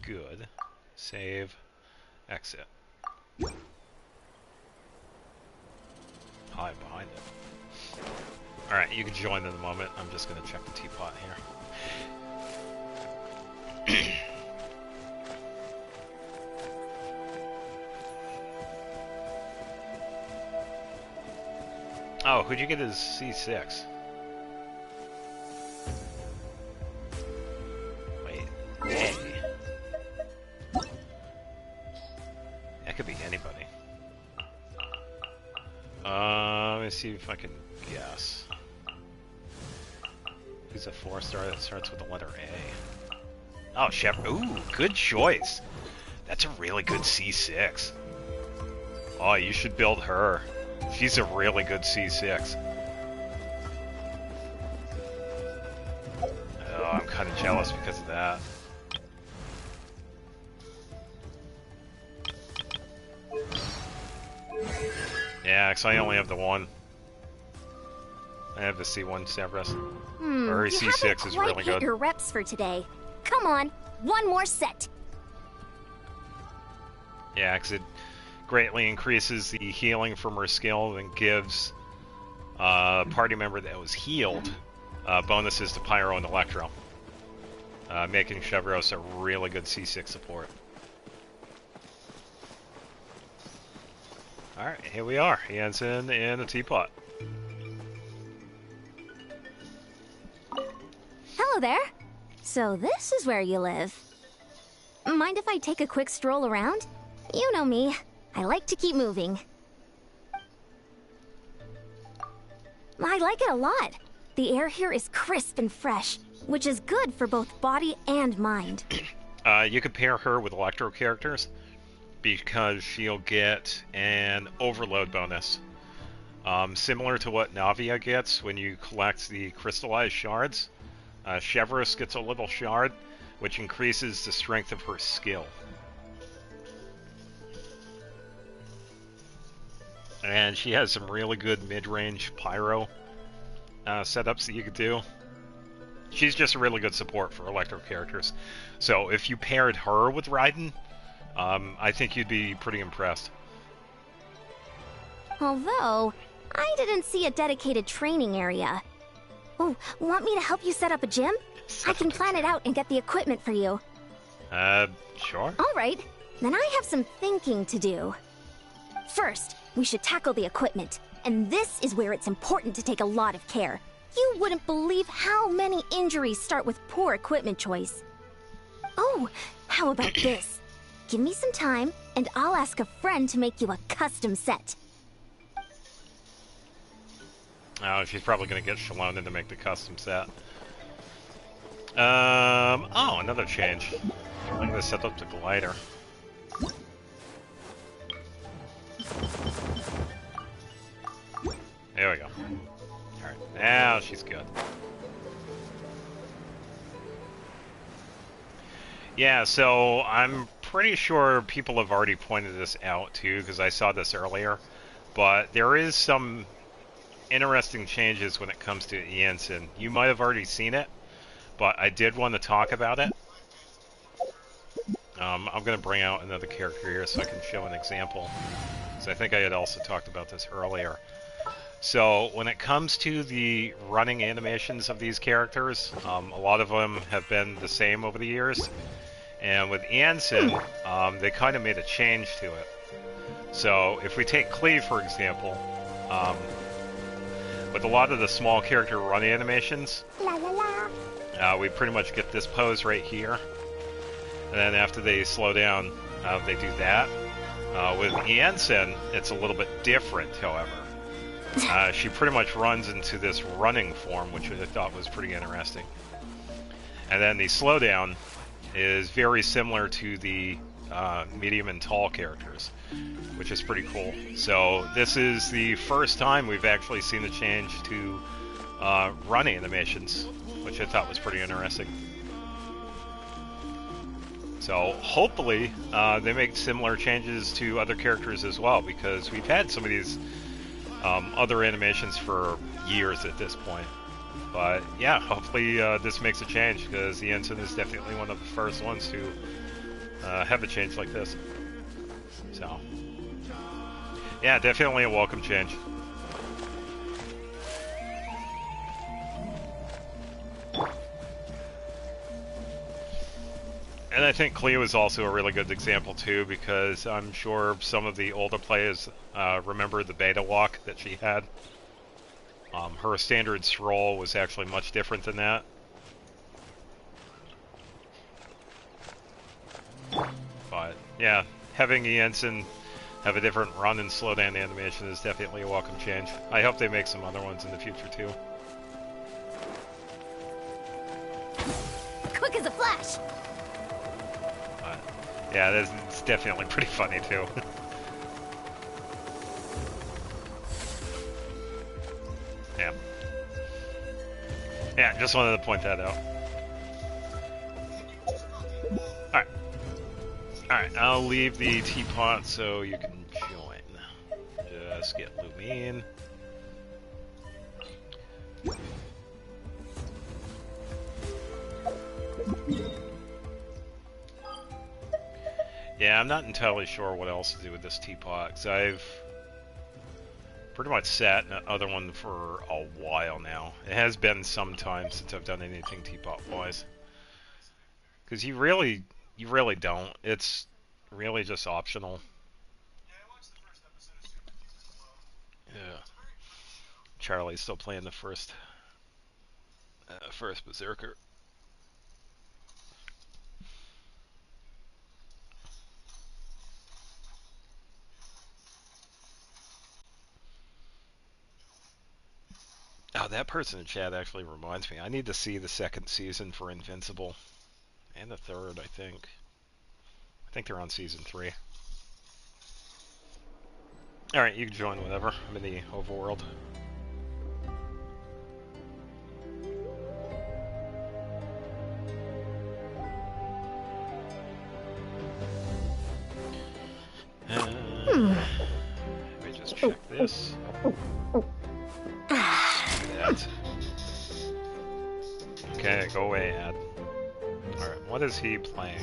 good. Save. Exit. Hide behind it. Alright, you can join in a moment. I'm just going to check the teapot here. Oh, who'd you get as C6? Wait, hey. That could be anybody. Let me see if I can guess. Who's a 4-star that starts with the letter A? Oh, Shepard. Ooh, good choice. That's a really good C6. Oh, you should build her. She's a really good C6. Oh, I'm kind of jealous because of that. Yeah, because I only have the one. I have the C1 Severus. Her C6 is really good. Your reps for today. Come on, one more set. Yeah, because it greatly increases the healing from her skill and gives a party member that was healed bonuses to Pyro and Electro, making Chevros a really good C6 support. Alright, here we are. Iansan in a teapot. Hello there. So this is where you live. Mind if I take a quick stroll around? You know me. I like to keep moving. I like it a lot. The air here is crisp and fresh, which is good for both body and mind. You could pair her with Electro characters because she'll get an overload bonus. Similar to what Navia gets when you collect the crystallized shards. Chevros gets a little shard, which increases the strength of her skill. And she has some really good mid-range pyro setups that you could do. She's just a really good support for Electro characters. So if you paired her with Raiden, I think you'd be pretty impressed. Although, I didn't see a dedicated training area. Oh, want me to help you set up a gym? I can plan it out and get the equipment for you. Sure. All right, then I have some thinking to do. First, we should tackle the equipment, and this is where it's important to take a lot of care. You wouldn't believe how many injuries start with poor equipment choice. Oh, how about this? Give me some time, and I'll ask a friend to make you a custom set. Oh, she's probably going to get Shalona to make the custom set. Oh, another change. I'm going to set up the glider. There we go. Alright, now she's good. Yeah, so I'm pretty sure people have already pointed this out too, because I saw this earlier. But there is some interesting changes when it comes to Iansan. You might have already seen it, but I did want to talk about it. I'm going to bring out another character here so I can show an example. So I think I had also talked about this earlier. So when it comes to the running animations of these characters, a lot of them have been the same over the years. And with Iansan, they kind of made a change to it. So if we take Cleve, for example, with a lot of the small character run animations, we pretty much get this pose right here. And then after they slow down, they do that. With Iansan, it's a little bit different, however. She pretty much runs into this running form, which I thought was pretty interesting. And then the slowdown is very similar to the medium and tall characters, which is pretty cool. So this is the first time we've actually seen a change to run animations, which I thought was pretty interesting. So hopefully they make similar changes to other characters as well, because we've had some of these other animations for years at this point. But yeah, hopefully this makes a change, because Iansan is definitely one of the first ones to have a change like this. So yeah, definitely a welcome change. And I think Cleo is also a really good example too, because I'm sure some of the older players remember the beta walk that she had. Her standard stroll was actually much different than that. But yeah, having Iansan have a different run and slow down animation is definitely a welcome change. I hope they make some other ones in the future too. Quick as a flash! Yeah, it's definitely pretty funny too. Yeah. Yeah, just wanted to point that out. Alright. Alright, I'll leave the teapot so you can join. Just get Lumine. Yeah, I'm not entirely sure what else to do with this teapot, because I've pretty much sat in the other one for a while now. It has been some time since I've done anything teapot-wise. Because you really don't. It's really just optional. Yeah. Charlie's still playing the first Berserker. Oh, that person in chat actually reminds me. I need to see the second season for Invincible. And the third, I think. I think they're on season 3. Alright, you can join whenever. I'm in the overworld. Let me just check this. That. Okay, go away, Ad. Alright, what is he playing?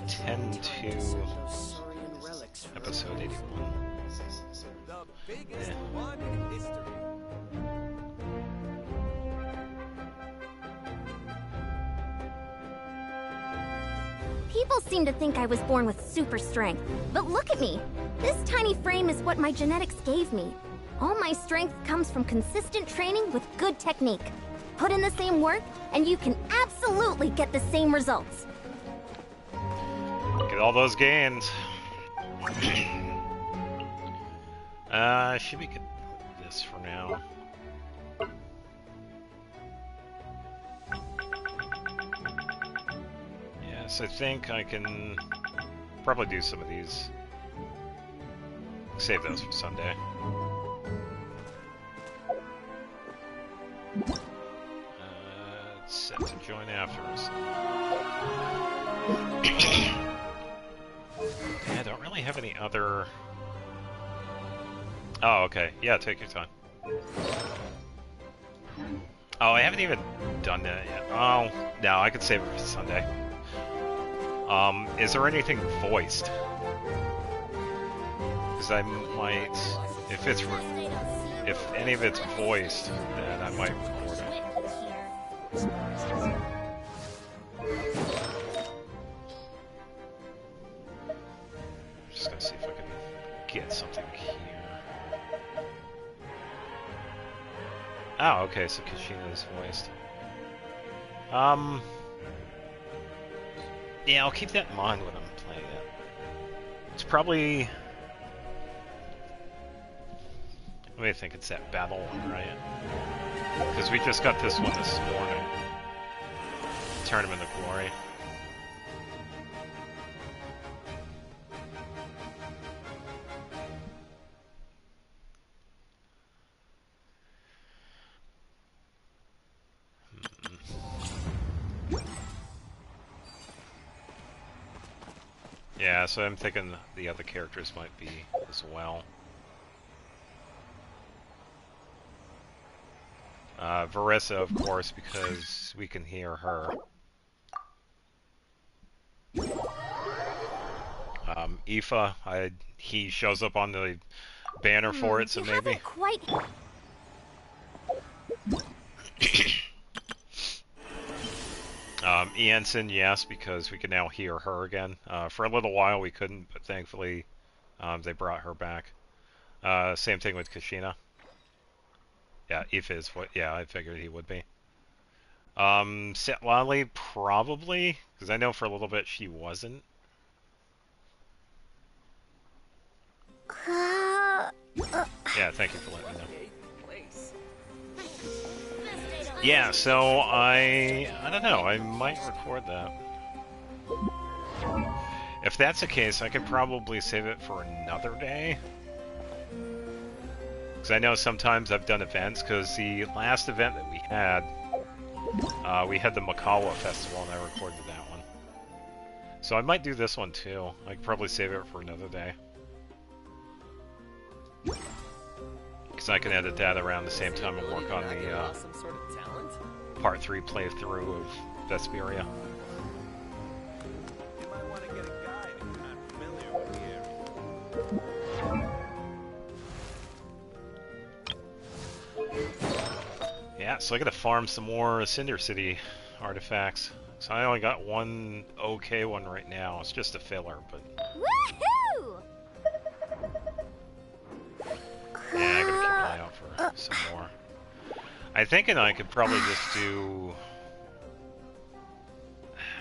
10-2, episode 81. The biggest one in history. People seem to think I was born with super strength, but look at me. This tiny frame is what my genetics gave me. All my strength comes from consistent training with good technique. Put in the same work, and you can absolutely get the same results. Get all those gains. Should we get this for now? Yes, I think I can probably do some of these. Save those for Sunday. It's set to join after us. Yeah, I don't really have any other... Oh, okay. Yeah, take your time. Oh, I haven't even done that yet. Oh, no, I could save it for Sunday. Is there anything voiced? Because I might, if any of it's voiced, then I might record it. Just gonna see if I can get something here. Oh, okay, so Kashina is voiced. Yeah, I'll keep that in mind when I'm playing it. It's probably... Let me think, it's that battle one, right? Because we just got this one this morning. Tournament of Glory. Yeah, so I'm thinking the other characters might be as well. Varissa, of course, because we can hear her. Aoife, he shows up on the banner for it, so you maybe. haven't quite... Iansan, yes, because we can now hear her again. For a little while we couldn't, but thankfully they brought her back. Same thing with Kashina. Yeah, Aoife is what. Yeah, I figured he would be. Setlali, probably, because I know for a little bit she wasn't. Yeah, thank you for letting me know. Yeah, so I don't know, I might record that. If that's the case, I could probably save it for another day. Because I know sometimes I've done events, because the last event that we had the Makawa Festival, and I recorded that one. So I might do this one too. I could probably save it for another day. Because I can edit that around the same time and work on the Part 3 playthrough of Vesperia. Yeah, so I gotta farm some more Cinder City artifacts. So I only got one okay one right now. It's just a filler, but... Woohoo! Yeah, I gotta keep an eye out for some more. I think I could probably just do...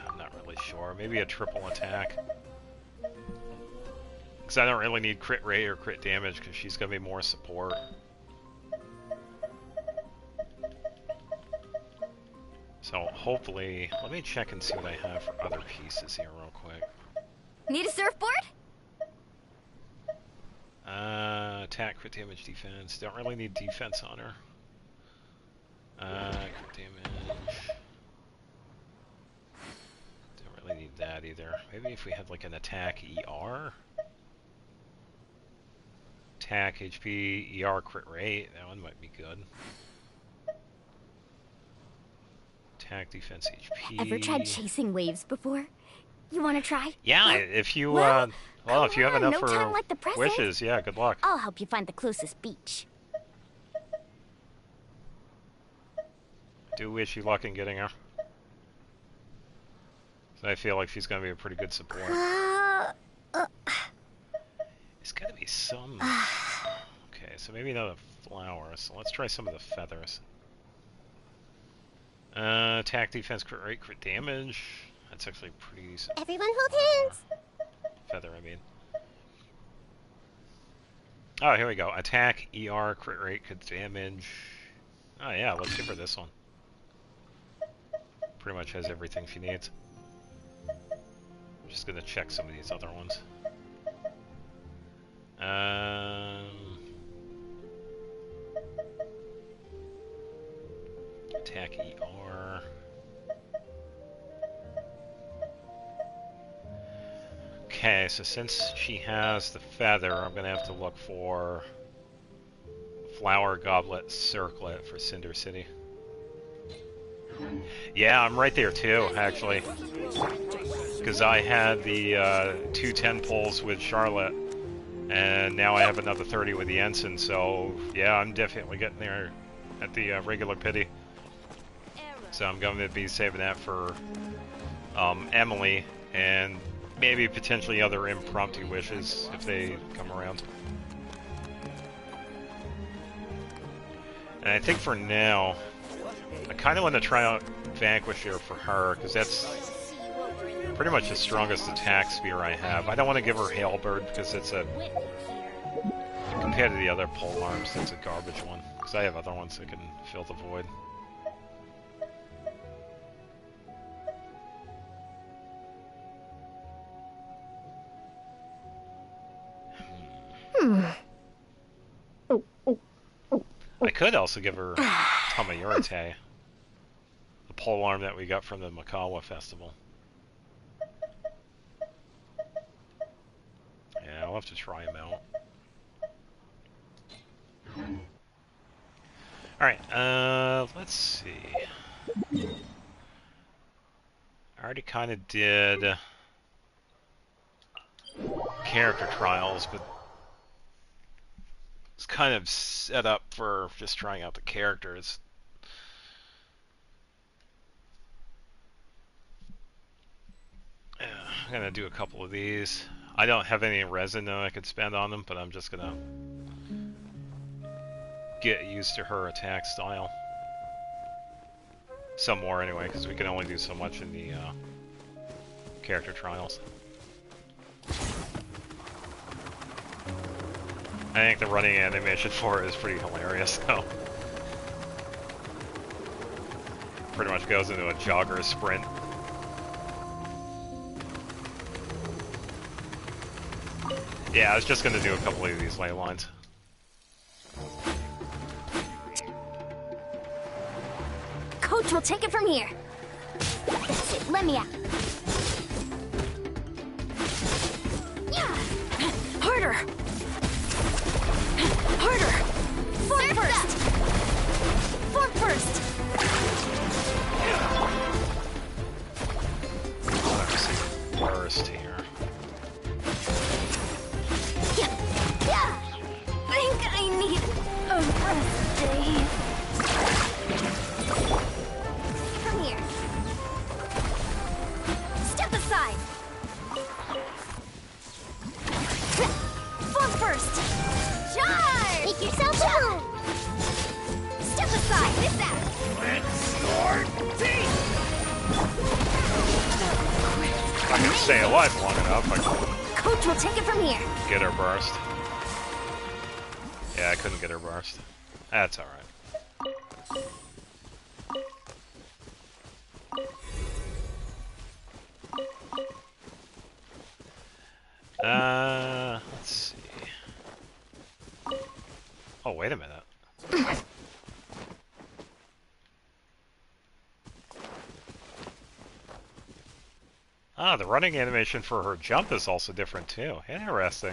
I'm not really sure. Maybe a triple attack. Because I don't really need crit rate or crit damage, because she's gonna be more support. So hopefully, let me check and see what I have for other pieces here real quick. Need a surfboard? Attack, crit damage, defense. Don't really need defense on her. Crit damage. Don't really need that either. Maybe if we had like an attack ER? Attack, HP, ER, crit rate. That one might be good. Attack, defense, HP. Ever tried chasing waves before? You want to try? Yeah, if you Well, if you have come on, enough no for time like the present. wishes, yeah, good luck. I'll help you find the closest beach. Do wish you luck in getting her. So I feel like she's gonna be a pretty good support. There's gotta be some. Okay, so maybe not a flower. So let's try some of the feathers. Attack, defense, crit rate, crit damage. That's actually pretty decent. Everyone hold hands. Feather, I mean. Oh, here we go. Attack, ER, crit rate, crit damage. Oh yeah, let's give her this one. Pretty much has everything she needs. I'm just gonna check some of these other ones. Attack ER. Okay, so since she has the feather, I'm gonna have to look for flower, goblet, circlet for Cinder City. Yeah, I'm right there too, actually. Because I had the 210 pulls with Charlotte, and now I have another 30 with the Iansan, so yeah, I'm definitely getting there at the regular pity. So I'm going to be saving that for Emily, and maybe potentially other impromptu wishes if they come around. And I think for now, I kind of want to try out Vanquisher for her, because that's pretty much the strongest attack spear I have. I don't want to give her Halberd, because it's a... compared to the other pole arms, it's a garbage one. Because I have other ones that can fill the void. I could also give her Tamayurite, the pole arm that we got from the Makawa festival. Yeah, I'll have to try him out. Alright, let's see. I already kind of did character trials, but it's kind of set up for just trying out the characters. Yeah, I'm gonna do a couple of these. I don't have any resin that I could spend on them, but I'm just gonna get used to her attack style. Some more anyway, because we can only do so much in the character trials. I think the running animation for it is pretty hilarious, though. Pretty much goes into a jogger sprint. Yeah, I was just gonna do a couple of these ley lines. Coach will take it from here. That's it, let me out. Yeah. Harder. Harder. Form first. Form first. Let's see. Burst here. Yeah. Think I need a rest day. From here. Step aside. Form first. Charge! Make yourself out! Step aside! This out! If I can stay alive long enough, I can Coach will take it from here. get her burst. Yeah, I couldn't get her burst. That's alright. Let's see. Oh, wait a minute. Ah, the running animation for her jump is also different too. Interesting.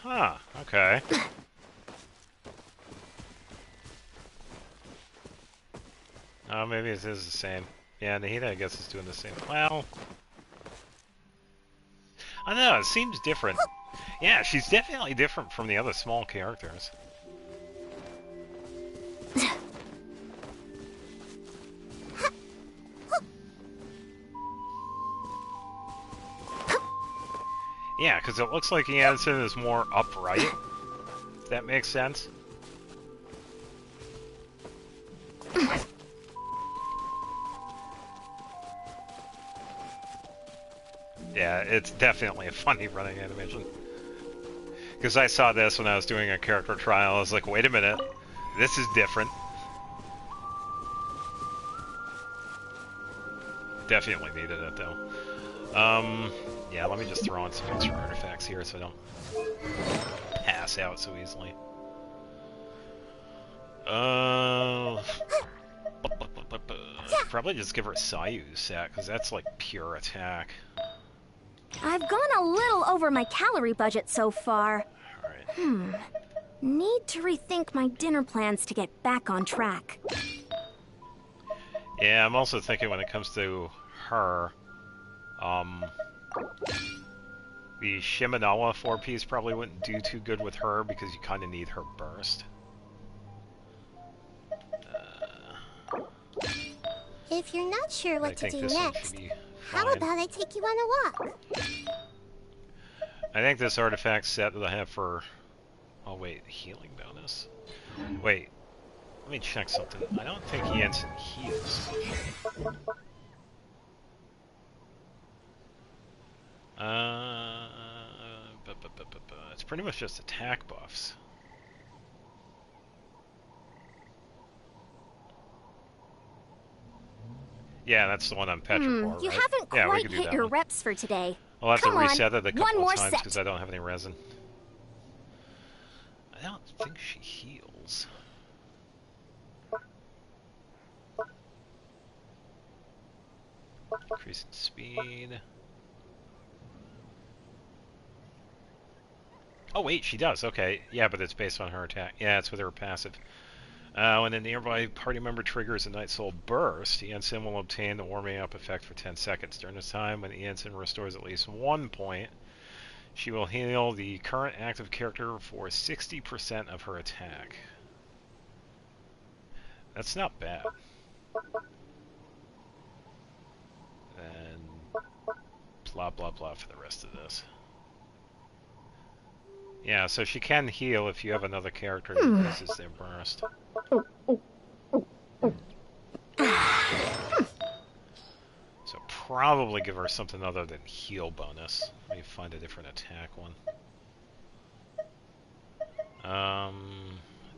Huh, okay. Oh, maybe it is the same. Yeah, Nahida, I guess, is doing the same. Well, I don't know, it seems different. Yeah, she's definitely different from the other small characters. Yeah, because it looks like Iansan is more upright. If that makes sense. Yeah, it's definitely a funny running animation. Because I saw this when I was doing a character trial. I was like, wait a minute, this is different. Definitely needed it though. Yeah, let me just throw on some extra artifacts here so I don't pass out so easily. Probably just give her Sayu set, because that's like pure attack. I've gone a little over my calorie budget so far. Alright. Need to rethink my dinner plans to get back on track. Yeah, I'm also thinking when it comes to her, the Shimenawa 4-piece probably wouldn't do too good with her because you kind of need her burst. If you're not sure I what to think do this one next, should be how fine. about I take you on a walk? I think this artifact set that I have for... Oh wait, healing bonus. Wait, let me check something. I don't think Iansan heals. It's pretty much just attack buffs. Yeah, that's the one I'm Petra for, You right? haven't Yeah, we quite can do hit that your one. reps for today. I'll have Come to on, reset it a one couple more of times set. because I don't have any resin. I don't think she heals. Increase in speed. Oh wait, she does. Okay, yeah, but it's based on her attack. Yeah, it's with her passive. When a nearby party member triggers a Night Soul Burst, Iansan will obtain the warming up effect for 10 seconds. During this time, when Iansan restores at least 1 point, she will heal the current active character for 60% of her attack. That's not bad. And blah blah blah for the rest of this. Yeah, so she can heal if you have another character who increases their burst. So probably give her something other than heal bonus. Let me find a different attack one.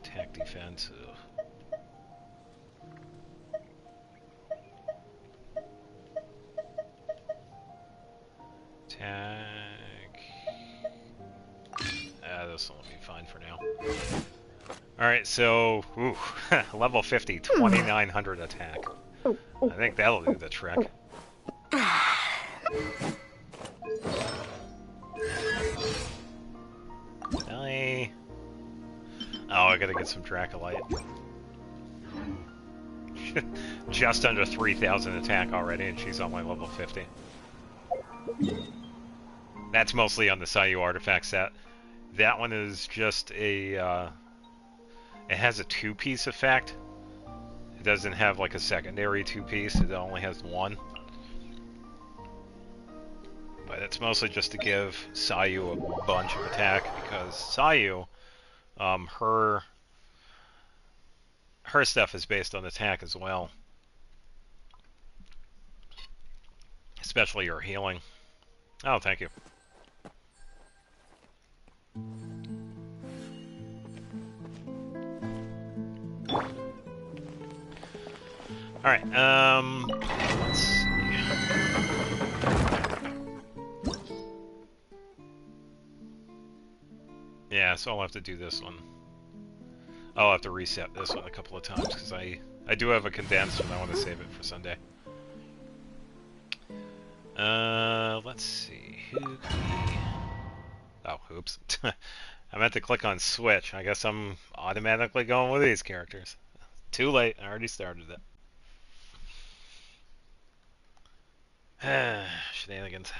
Attack defense. Ugh. Attack. This one will be fine for now. Alright, so, ooh, level 50, 2900 attack. I think that'll do the trick. Oh, I gotta get some Dracolite. Just under 3000 attack already, and she's on my level 50. That's mostly on the Sayu artifact set. That one is just a, it has a 2-piece effect. It doesn't have like a secondary 2-piece, it only has one. But it's mostly just to give Sayu a bunch of attack, because Sayu, her stuff is based on attack as well. Especially her healing. Oh, thank you. Alright, let's see. Yeah, so I'll have to do this one. I'll have to reset this one a couple of times, because I do have a condensed and I want to save it for Sunday. Let's see. Who can we... Oh, oops. I meant to click on switch. I guess I'm automatically going with these characters. Too late. I already started it. Shenanigans.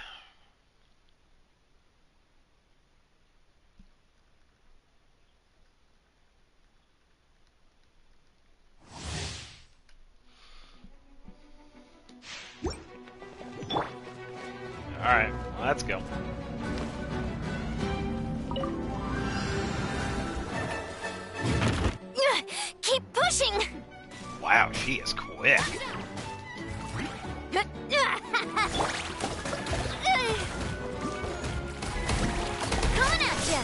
Alright, let's go. Keep pushing! Wow, she is quick. Coming at ya!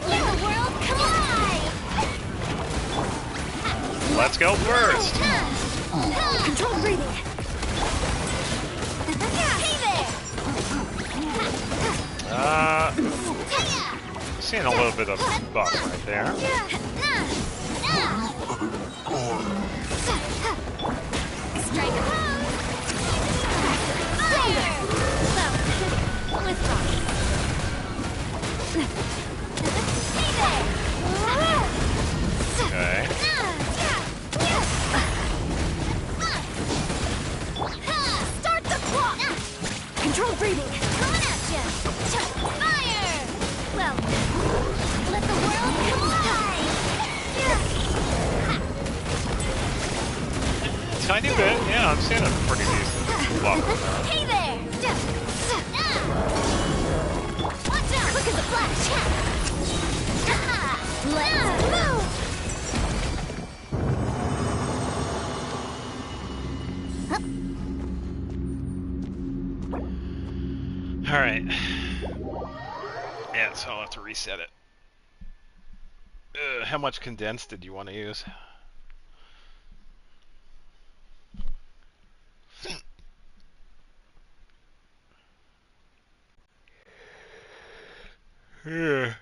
Little world, collide! Let's go first. Controlled breathing. Hey there! Seeing a little bit of buff right there. Strike a pose! Fire! tiny bit. Yeah, I'm seeing a pretty decent level there. Hey there! Watch out! Look at the flash! Let's move! Alright. Yeah, so I'll have to reset it. How much condensed did you want to use? Yeah.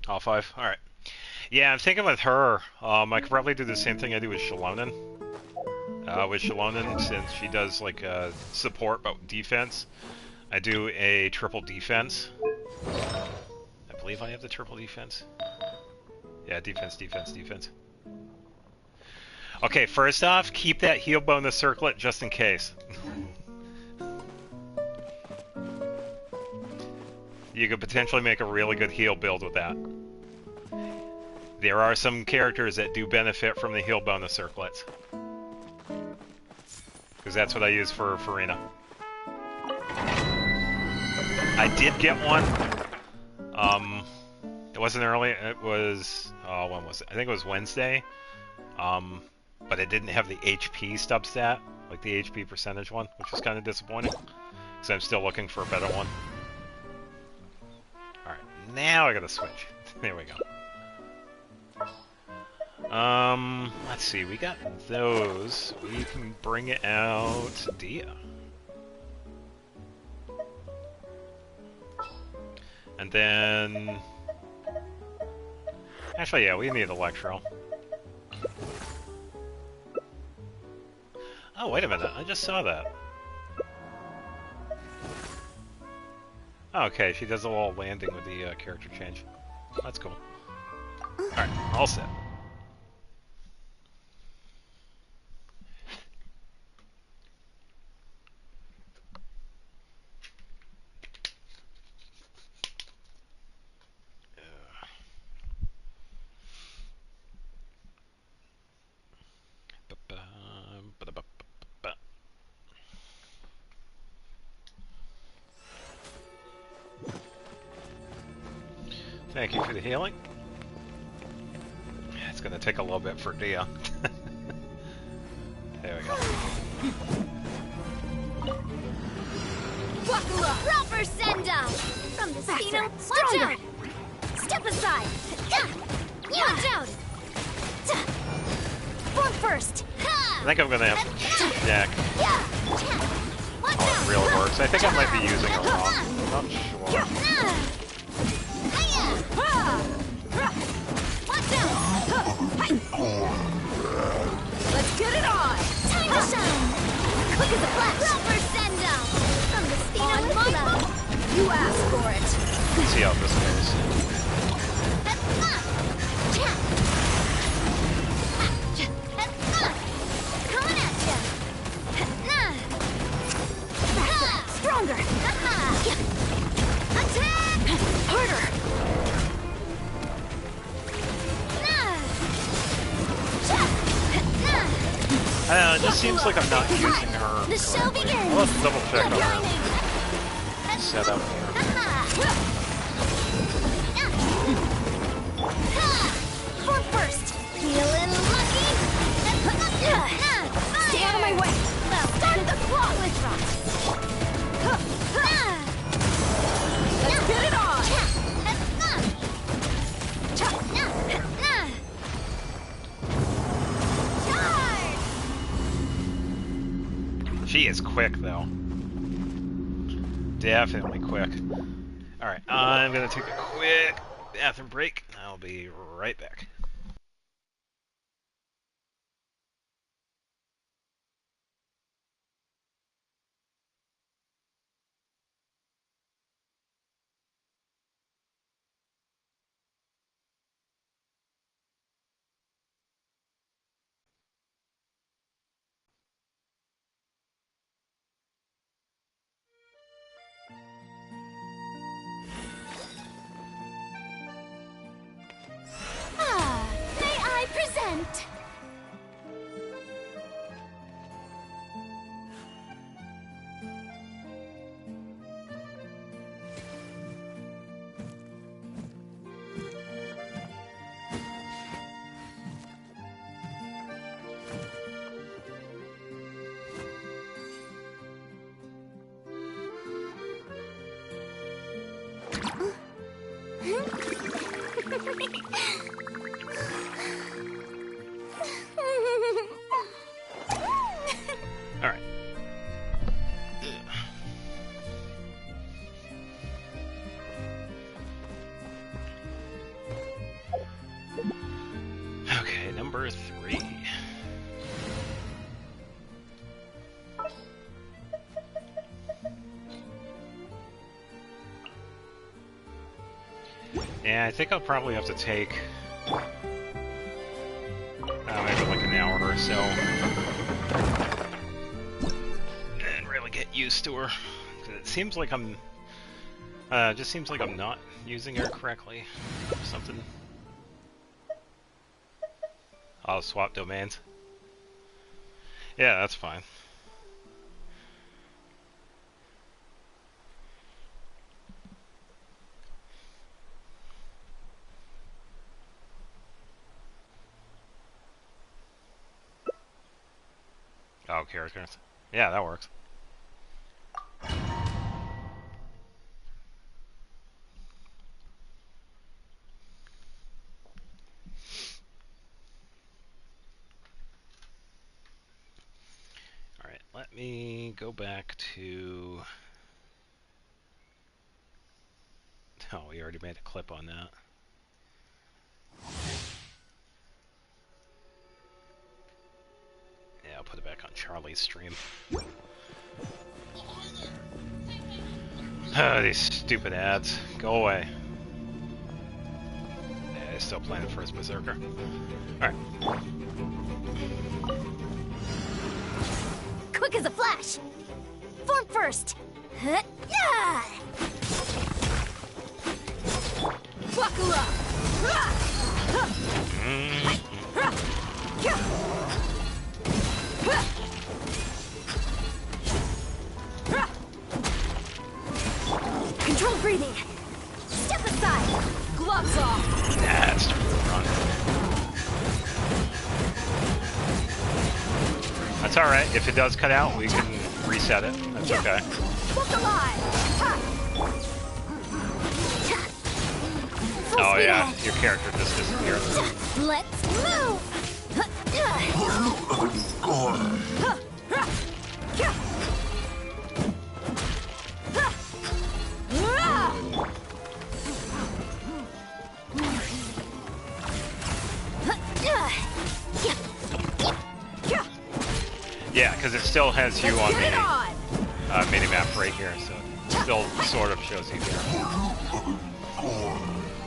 All five? Alright. Yeah, I'm thinking with her, I could probably do the same thing I do with Shalonen. With Shalonen, since she does like support but defense, I do a triple defense. I believe I have the triple defense. Yeah, defense, defense, defense. Okay, first off, keep that heal bonus circlet just in case. You could potentially make a really good heal build with that. There are some characters that do benefit from the heal bonus circlets. Because that's what I use for Farina. I did get one. It wasn't early, it was, oh, when was it? I think it was Wednesday. But it didn't have the HP substat, like the HP percentage one, which was kind of disappointing. Because I'm still looking for a better one. Alright, now I gotta switch. There we go. Let's see, we got those. We can bring it out Dia. And then... Actually, yeah, we need Electro. Oh, wait a minute, I just saw that. Oh, okay, she does a little landing with the character change. That's cool. Alright, all set. Thank you for the healing. It's gonna take a little bit for Dia. There we go. Proper send-up! From the Spino, watch out! Step aside! Watch out! Form first! I think I'm gonna have to check how it really works. I think I might be using it wrong. I'm not sure. Watch out! Let's get it on! Time to shine! Look at the flash! Proper send-up! From the Spino, you asked for it! Let's see how this goes. Coming at ya! Stronger! Attack! Harder! It just seems like I'm not using her. The show begins! Let's double check on her setup here. Form first! Feeling lucky? Stay out of my way! Start the clock! Let's get it on! She is quick, though. Definitely quick. Alright, I'm gonna take a quick bathroom break. I'll be right back. right. All right. Okay, number 3. Yeah, I think I'll probably have to take maybe like an hour or so and really get used to her. 'Cause it seems like I'm just seems like I'm not using her correctly or something. I'll swap domains. Yeah, that's fine. Oh, characters. Yeah, that works. Alright, let me go back to... Oh, we already made a clip on that. Yeah, I'll put it back on Charlie's stream. These stupid ads. Go away. Yeah, he's still playing the first Berserker. Alright. Quick as a flash. Form first. Huh, yeah. Buckle up. Control breathing. Step aside. Gloves off. That's starting to run. That's alright. If it does cut out, we can reset it. That's okay. Look alive. Full Oh speed yeah, ahead. your character just disappeared. Let's move. Yeah, because it still has you on Get it the on. minimap right here, so it still sort of shows you here.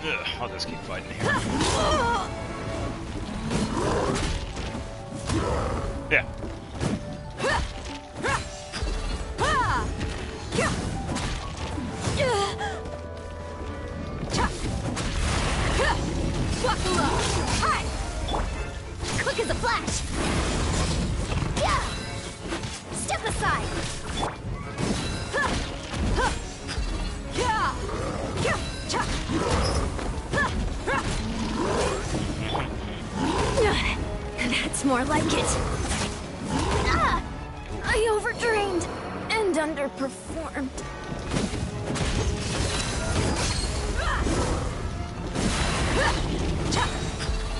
Ugh, I'll just keep fighting here. Yeah. Buckle up. Hi. Quick as a flash. Yeah. Step aside. Yeah. That's more like it. Ah, I overtrained and underperformed.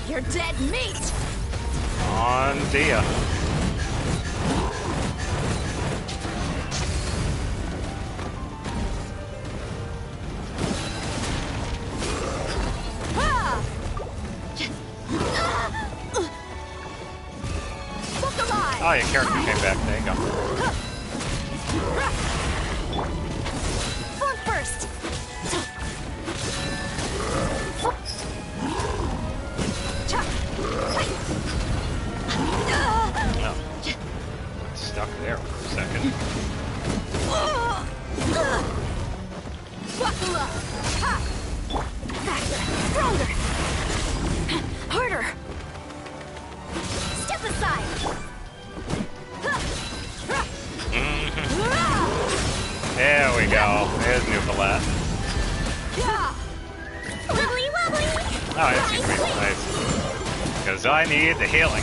You're dead meat. On dia. Oh, your character came back. There you go. Form first. Oh. Stuck there for a second. Buckle up. Ha. Faster, stronger, harder. that's nice. Because I need the healing.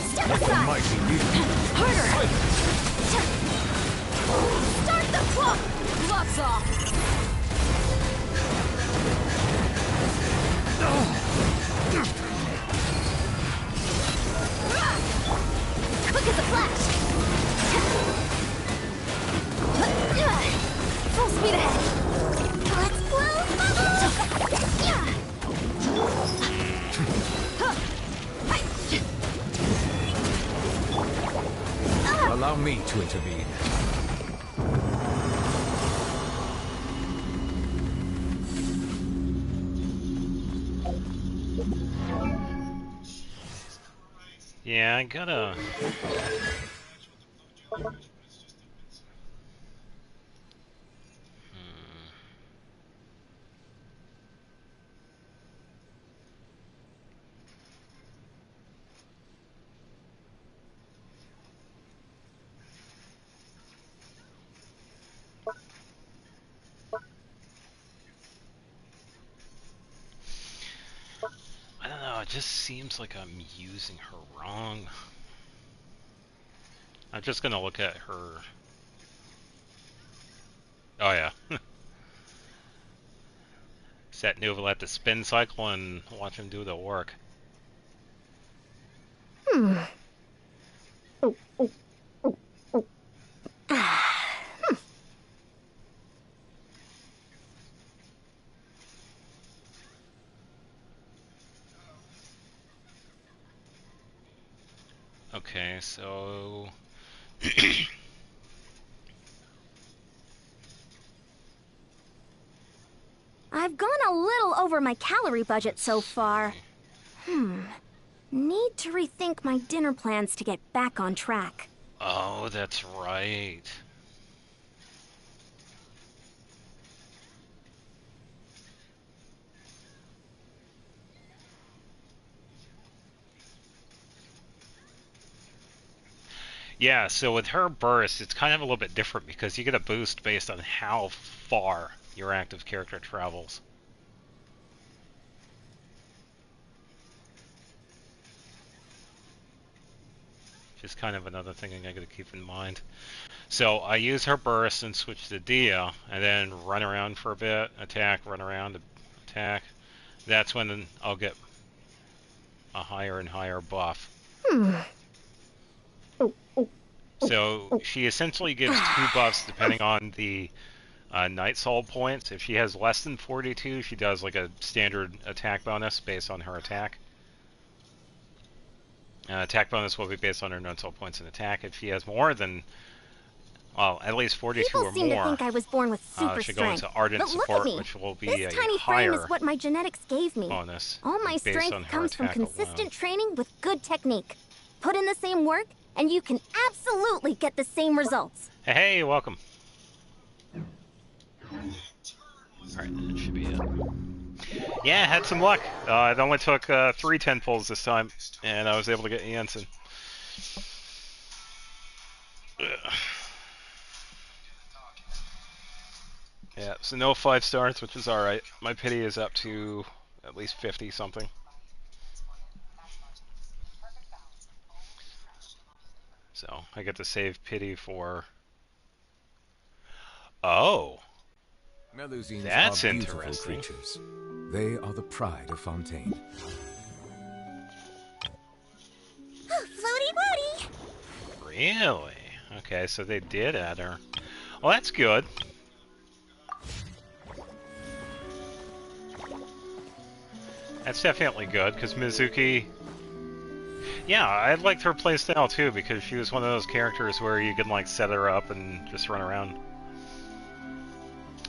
Step aside. Might be needed. Harder. Start the clock. Gloves off. Quick as a flash. Full speed ahead. Let's blow bubbles. Allow me to intervene. Yeah, I gotta... I don't know, it just seems like I'm using her wrong. I'm just gonna look at her. Oh yeah. Set Nouvel at the spin cycle and watch him do the work. Okay, so... I've gone a little over my calorie budget so far. Need to rethink my dinner plans to get back on track. Oh, that's right. Yeah, so with her burst, it's kind of a little bit different because you get a boost based on how far your active character travels. Just kind of another thing I gotta keep in mind. So I use her burst and switch to Dia, and then run around for a bit, attack, run around, attack. That's when I'll get a higher and higher buff. So she essentially gives 2 buffs depending on the Night Soul points. If she has less than 42, she does like a standard attack bonus based on her attack. Attack bonus will be based on her Night Soul points and attack. If she has more than, well, at least 42 People or seem more, to think I was born with super she'll go strength. into Ardent But look Support, at me. which will be This a tiny frame is higher what my genetics gave me. bonus. All my based on strength her comes from attack consistent alone. training with good technique. Put in the same work, and you can absolutely get the same results. Hey, welcome. Alright, that should be it. Yeah, I had some luck. It only took 3 10 pulls this time, and I was able to get Iansan. Yeah, so no 5 stars, which is alright. My pity is up to at least 50 something. So I get to save pity for... Oh! Melusines That's are beautiful interesting. creatures. They are the pride of Fontaine. Floaty woody. Really? Okay, so they did add her. Well, that's good. That's definitely good, because Mizuki... Yeah, I liked her playstyle too, because she was one of those characters where you can, like, set her up and just run around.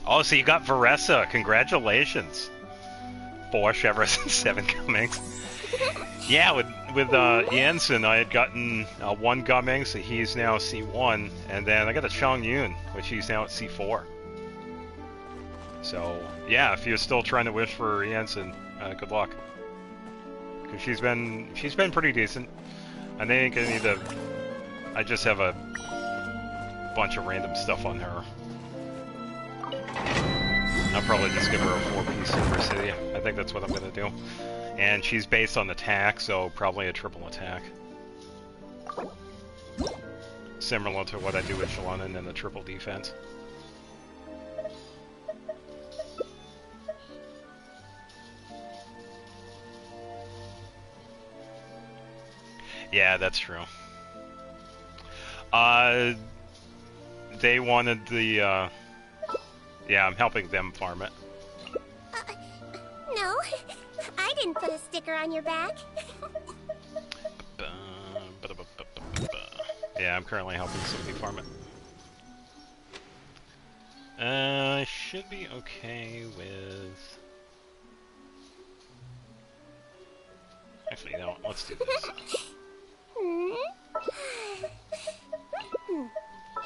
Oh, so you got Varessa. Congratulations. 4 Chevros and 7 Gummings. Yeah, with Iansan, I had gotten 1 Gumming, so he's now C1, and then I got a Chong Yun, which he's now at C4. So, yeah, if you're still trying to wish for Iansan, good luck. Because she's been pretty decent. I think I need to... I just have a bunch of random stuff on her. I'll probably just give her a 4-piece Cinder City. I think that's what I'm gonna do. And she's based on attack, so probably a triple attack. Similar to what I do with Shalana and the triple defense. Yeah, that's true. They wanted the, yeah, I'm helping them farm it. No, I didn't put a sticker on your back. Yeah, I'm currently helping somebody farm it. I should be okay with... Actually, no, let's do this.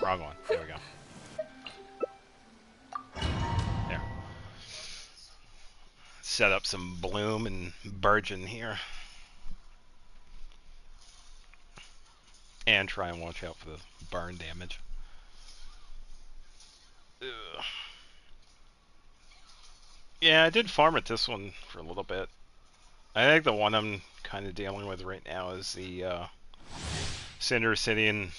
Wrong one. There we go. There. Set up some bloom and burgeon here. And try and watch out for the burn damage. Ugh. Yeah, I did farm at this one for a little bit. I think the one I'm kind of dealing with right now is the Cinder City and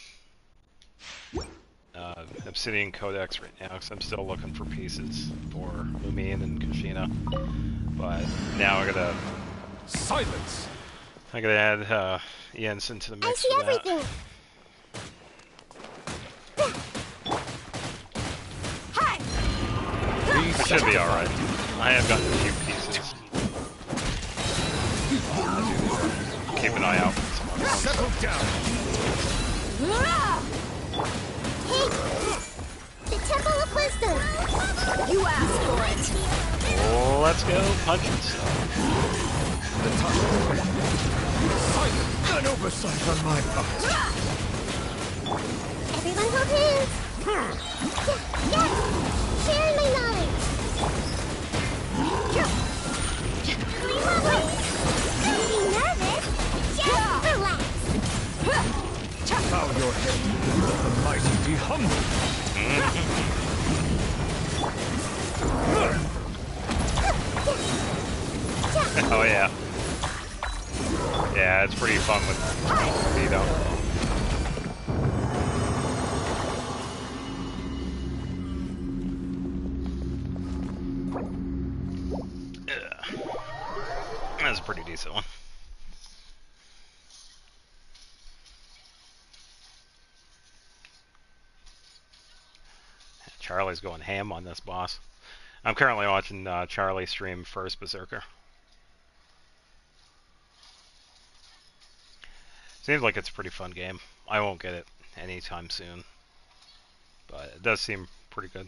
Obsidian Codex right now, because I'm still looking for pieces for Lumine and Kashina. But now I gotta... Silence! I gotta add Iansan to the mix I see for that. everything. It should be alright. I have gotten a few pieces. Keep an eye out for some other ones. Settle down! Hey, the Temple of Wisdom. You asked for it. Oh, let's go punch and stuff. An oversight on my part. Everyone hold hands. Yes, sharing my knowledge. Don't be nervous. Just relax. Bow your head. Let the mighty be humble. Oh yeah. Yeah, it's pretty fun with Vito. That's a pretty decent one. Charlie's going ham on this boss. I'm currently watching Charlie stream First Berserker. Seems like it's a pretty fun game. I won't get it anytime soon, but it does seem pretty good.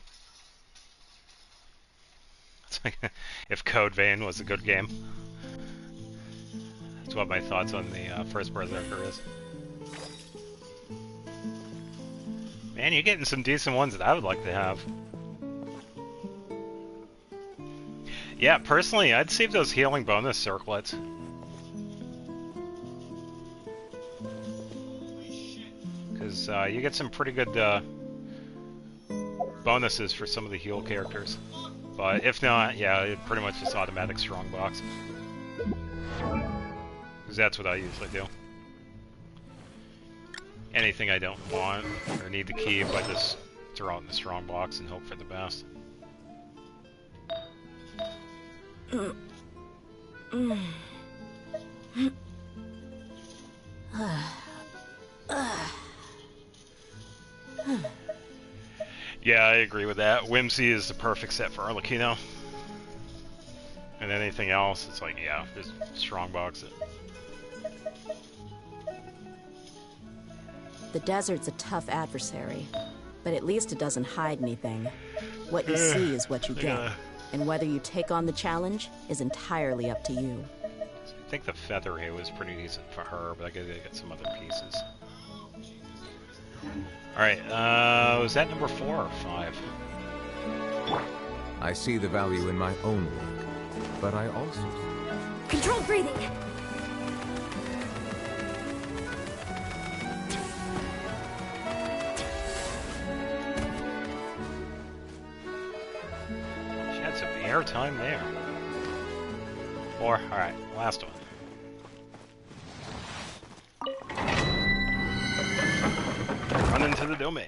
It's like if Code Vein was a good game. That's what my thoughts on the First Berserker is. Man, you're getting some decent ones that I would like to have. Yeah, personally, I'd save those healing bonus circlets. Because you get some pretty good bonuses for some of the heal characters. But if not, yeah, it pretty much just automatic strongbox. Because that's what I usually do. Anything I don't want or need to keep, I just throw it in the strongbox and hope for the best. Yeah, I agree with that. Whimsy is the perfect set for Arlecchino. And anything else, it's like, yeah, just strongbox it. The desert's a tough adversary, but at least it doesn't hide anything. What you see is what you get, and whether you take on the challenge is entirely up to you. I think the feather here was pretty decent for her, but I gotta get some other pieces. Alright, was that number 4 or 5? I see the value in my own work, but I also... Controlled breathing. She had some airtime there. 4. Alright, last one. Run into the domain.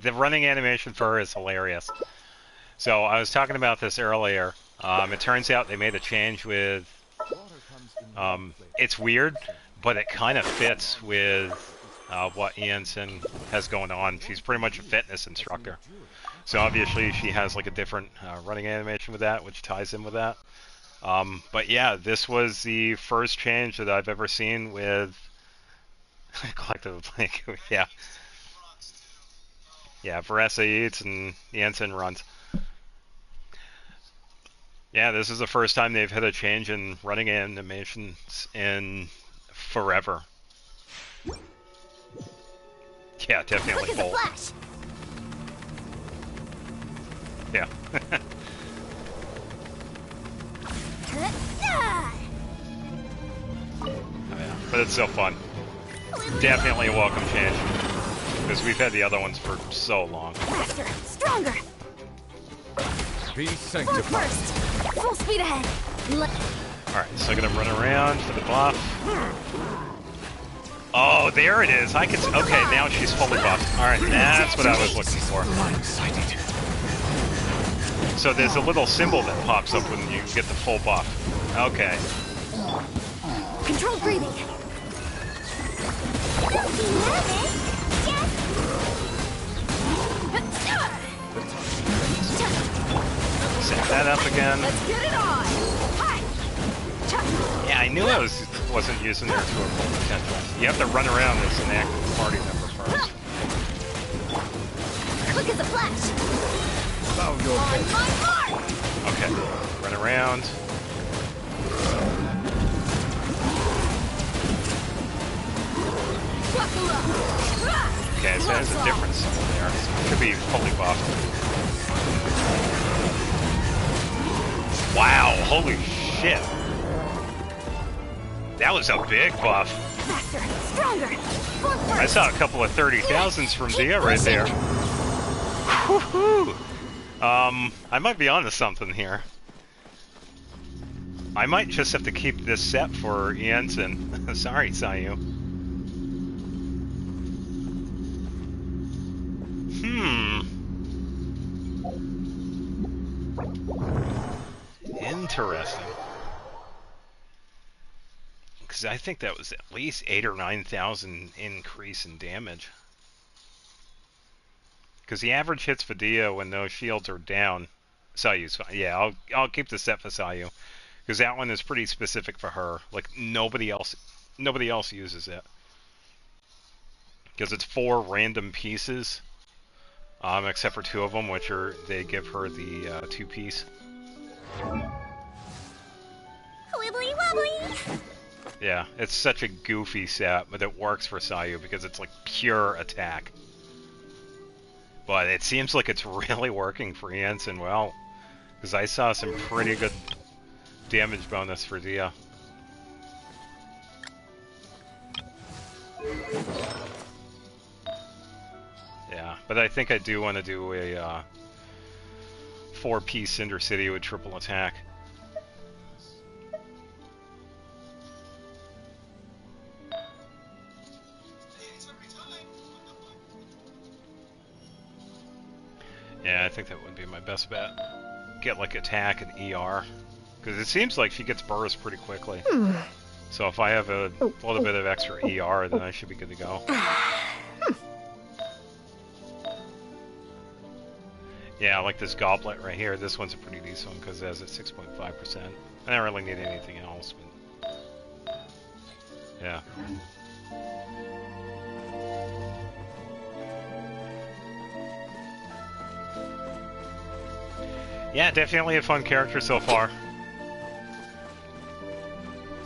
The running animation for her is hilarious. So I was talking about this earlier. It turns out they made a change with... it's weird, but it kind of fits with what Iansan has going on. She's pretty much a fitness instructor. So obviously she has like a different running animation with that, which ties in with that. But yeah, this was the first change that I've ever seen with Collective Link. Yeah. Yeah, for SA Eats and Iansan runs. Yeah, this is the first time they've had a change in running animations in forever. Yeah, definitely Quick as a bold. flash. Yeah. Oh, yeah. But it's so fun. Definitely a welcome change. Because we've had the other ones for so long. Faster, stronger. Be Forward sanctified. first. Full speed ahead. Alright, so I'm gonna run around for the buff. Oh, there it is. I can. Okay, now she's fully buffed. Alright, that's what I was looking for. So there's a little symbol that pops up when you get the full buff. Okay. Controlled breathing. Don't be nervous. Set that up again. Let's get it on. Hi. Yeah, I knew I wasn't using her to her full potential. You have to run around as an active party member first. Quick as a flash. Bow your On head. my mark. Okay, run around. Buckle up. Okay, so there's a different symbol there. So it could be fully buffed. Wow, holy shit. That was a big buff. Faster, stronger. Forward first. I saw a couple of 30,000s from Dia right there. Woohoo! I might be onto something here. I might just have to keep this set for Iansan. Sorry, Sayu. Interesting. Because I think that was at least 8,000 or 9,000 increase in damage. Because the average hits for Dia when those shields are down. Sayu's fine. Yeah, I'll keep the set for Sayu. Because that one is pretty specific for her. Like nobody else uses it. Because it's 4 random pieces. Except for 2 of them, which are they give her the 2-piece. Wibbly wobbly. Yeah, it's such a goofy set, but it works for Sayu because it's like pure attack. But it seems like it's really working for Iansan well. Because I saw some pretty good damage bonus for Dia. Yeah, but I think I do want to do a 4-piece Cinder City with triple attack. Yeah, I think that would be my best bet. Get like attack and ER. Because it seems like she gets burst pretty quickly. So if I have a little bit of extra ER, then I should be good to go. Yeah, like this goblet right here. This one's a pretty decent one because it has a 6.5%. I don't really need anything else, but yeah. Yeah, definitely a fun character so far.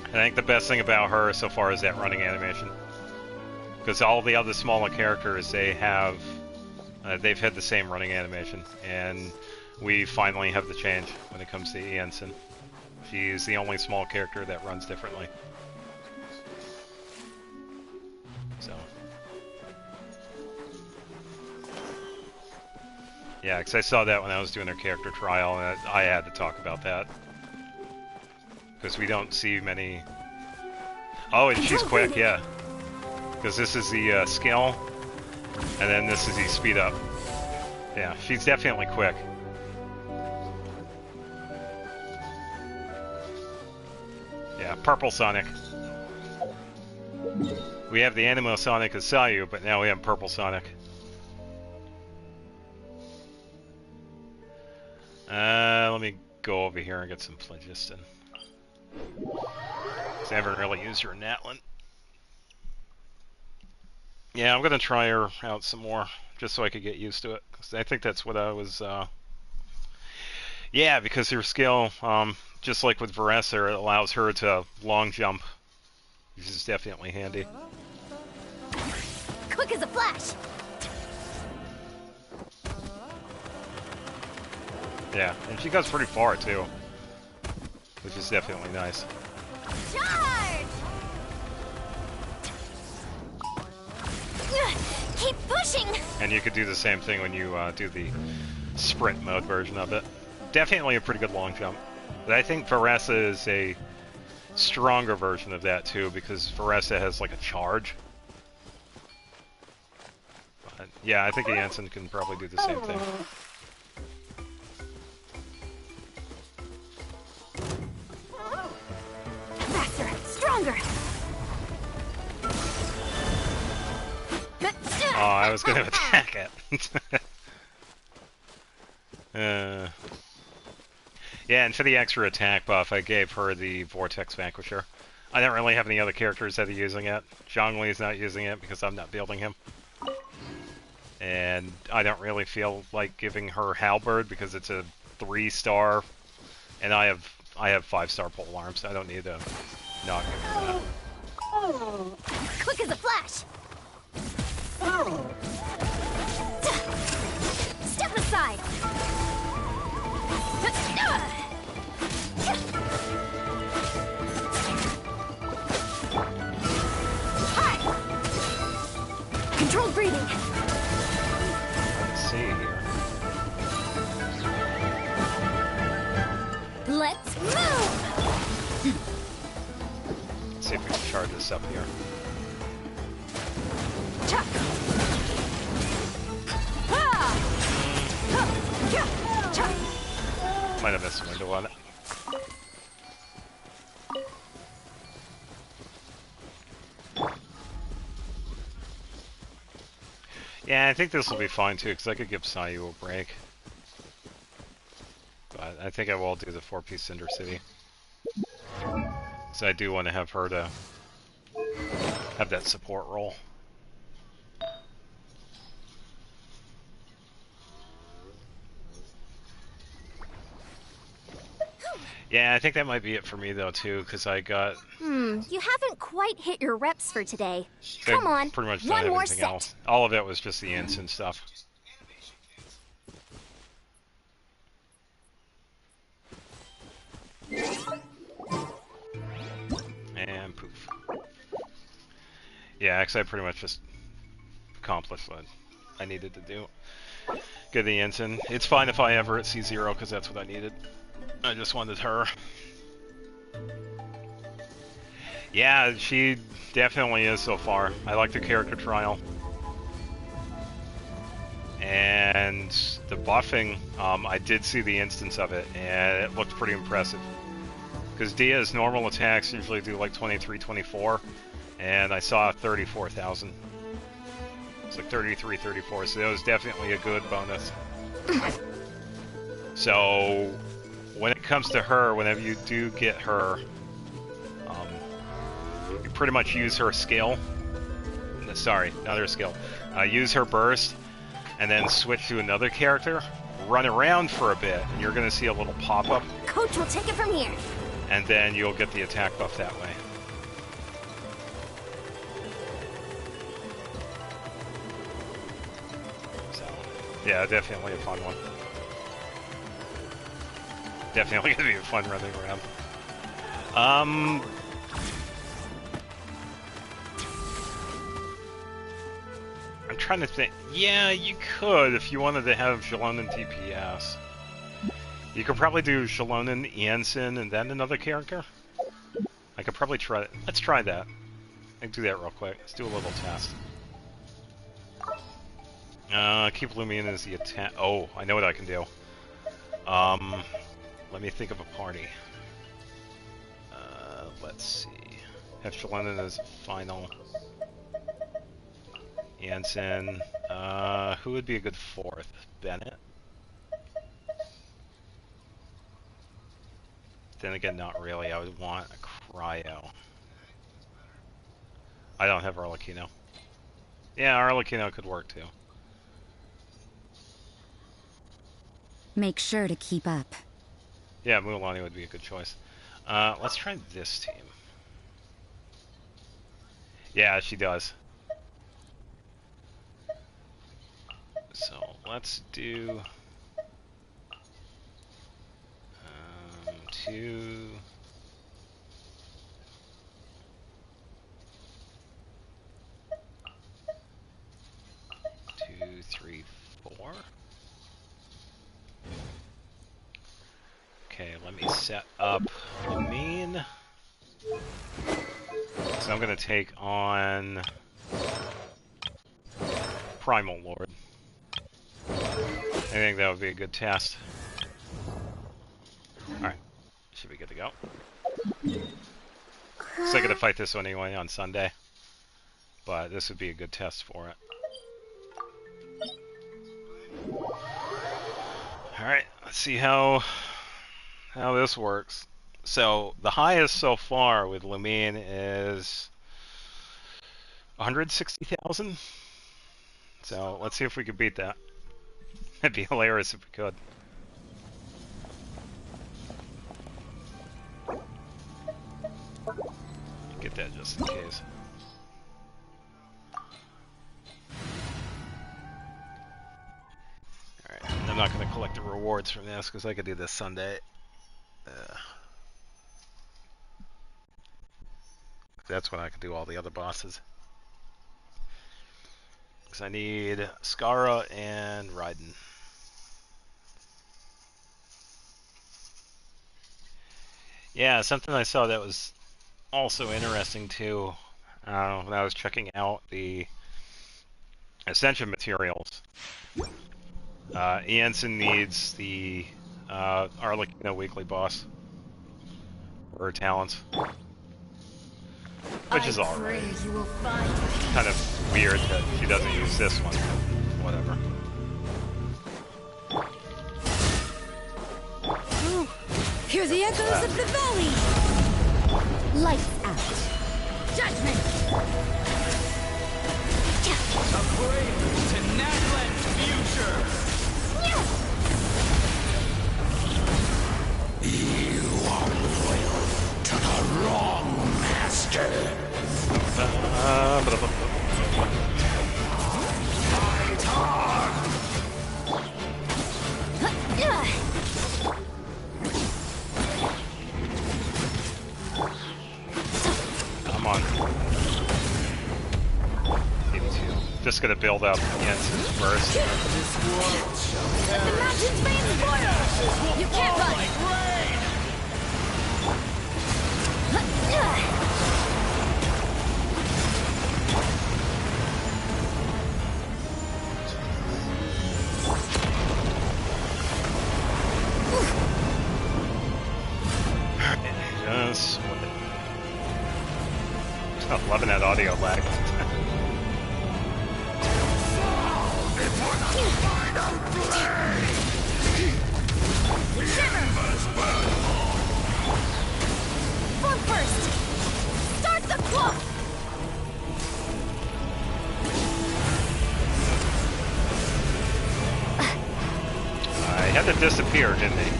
I think the best thing about her so far is that running animation. Because all the other smaller characters, they've had the same running animation, and we finally have the change when it comes to Iansan. She's the only small character that runs differently. Yeah, because I saw that when I was doing their character trial, and I had to talk about that. Because we don't see many... Oh, and she's quick, yeah. Because this is the skill, and then this is the speed up. Yeah, she's definitely quick. Yeah, Purple Sonic. We have the Animo Sonic as Sayu, but now we have Purple Sonic. Let me go over here and get some phlogiston. Because I haven't really used her in that one. Yeah, I'm gonna try her out some more, just so I could get used to it. 'Cause I think that's what I was, Yeah, because her skill, just like with Varessa, it allows her to long jump, which is definitely handy. Quick as a flash! Yeah, and she goes pretty far, too. Which is definitely nice. Charge! Keep pushing! And you could do the same thing when you do the sprint mode version of it. Definitely a pretty good long jump. But I think Varessa is a stronger version of that, too, because Varessa has, like, a charge. But, yeah, I think Iansan can probably do the same thing. Faster! Stronger! Oh, I was going to attack it. Yeah, and for the extra attack buff, I gave her the Vortex Vanquisher. I don't really have any other characters that are using it. Zhongli is not using it because I'm not building him. And I don't really feel like giving her Halberd because it's a 3-star, and I have 5-star pole arms, so I don't need to not give her that. Quick as a flash! Step aside! Hi! Controlled breathing! Let's see here. Let's move! Let's see if we can charge this up here. Chuck! Might have missed a window on it. Yeah, I think this will be fine too, because I could give Sayu a break. But I think I will do the 4-piece Cinder City. So I do want to have her to have that support role. Yeah, I think that might be it for me though too, because I got... You haven't quite hit your reps for today. I Come on, pretty much one done more everything set. else. All of it was just the instant stuff. And poof. Yeah, actually I pretty much just accomplished what I needed to do. Get the ensign. It's fine if I ever at C0 because that's what I needed. I just wanted her. Yeah, she definitely is so far. I like the character trial. And the buffing, I did see the instance of it, and it looked pretty impressive. Because Dia's normal attacks usually do like 23, 24, and I saw 34,000. It's like 33, 34, so that was definitely a good bonus. So, when it comes to her, whenever you do get her, you pretty much use her skill. Sorry, not her skill. Use her burst, and then switch to another character. Run around for a bit, and you're going to see a little pop-up. Coach will take it from here. And then you'll get the attack buff that way. So, yeah, definitely a fun one. Definitely going to be a fun running around. I'm trying to think. Yeah, you could if you wanted to have Shallonen DPS. You could probably do Shallonen, Iansan, and then another character. I could probably try. Let's try that. I can do that real quick. Let's do a little test. Keep Lumion as the attack. Oh, I know what I can do. Let me think of a party. Let's see. Have Shallonen as final. Iansan. Who would be a good fourth? Bennett? Then again, not really. I would want a Cryo. I don't have Arlecchino. Yeah, Arlecchino could work too. Make sure to keep up. Yeah, Mulan would be a good choice. Let's try this team. Yeah, she does. So let's do 2. 2, 3, 4. Okay, let me set up Lumine. So I'm gonna take on Primal Lord. I think that would be a good test. Alright, should be good to go. So I gotta fight this one anyway on Sunday. But this would be a good test for it. Alright, let's see how this works. So the highest so far with Lumine is 160,000. So let's see if we can beat that. It'd be hilarious if we could. Get that just in case. Alright, I'm not going to collect the rewards from this because I could do this Sunday. That's when I can do all the other bosses. Because I need Skara and Raiden. Yeah, something I saw that was also interesting too, when I was checking out the Ascension materials. Iansan needs the Arlecchino weekly boss for her talents. Which is alright. Kind of weird that she doesn't use this one. Whatever. Hear the echoes of the valley! Lights out. Judgment! A prelude to Natlan's future! You are loyal to the wrong master. Come on. 82. Just gonna build up Jensen's first. Let the mountains rain spoil! You can't run! Just loving that audio lag. Form first! Start the clock! I had to disappear, didn't he?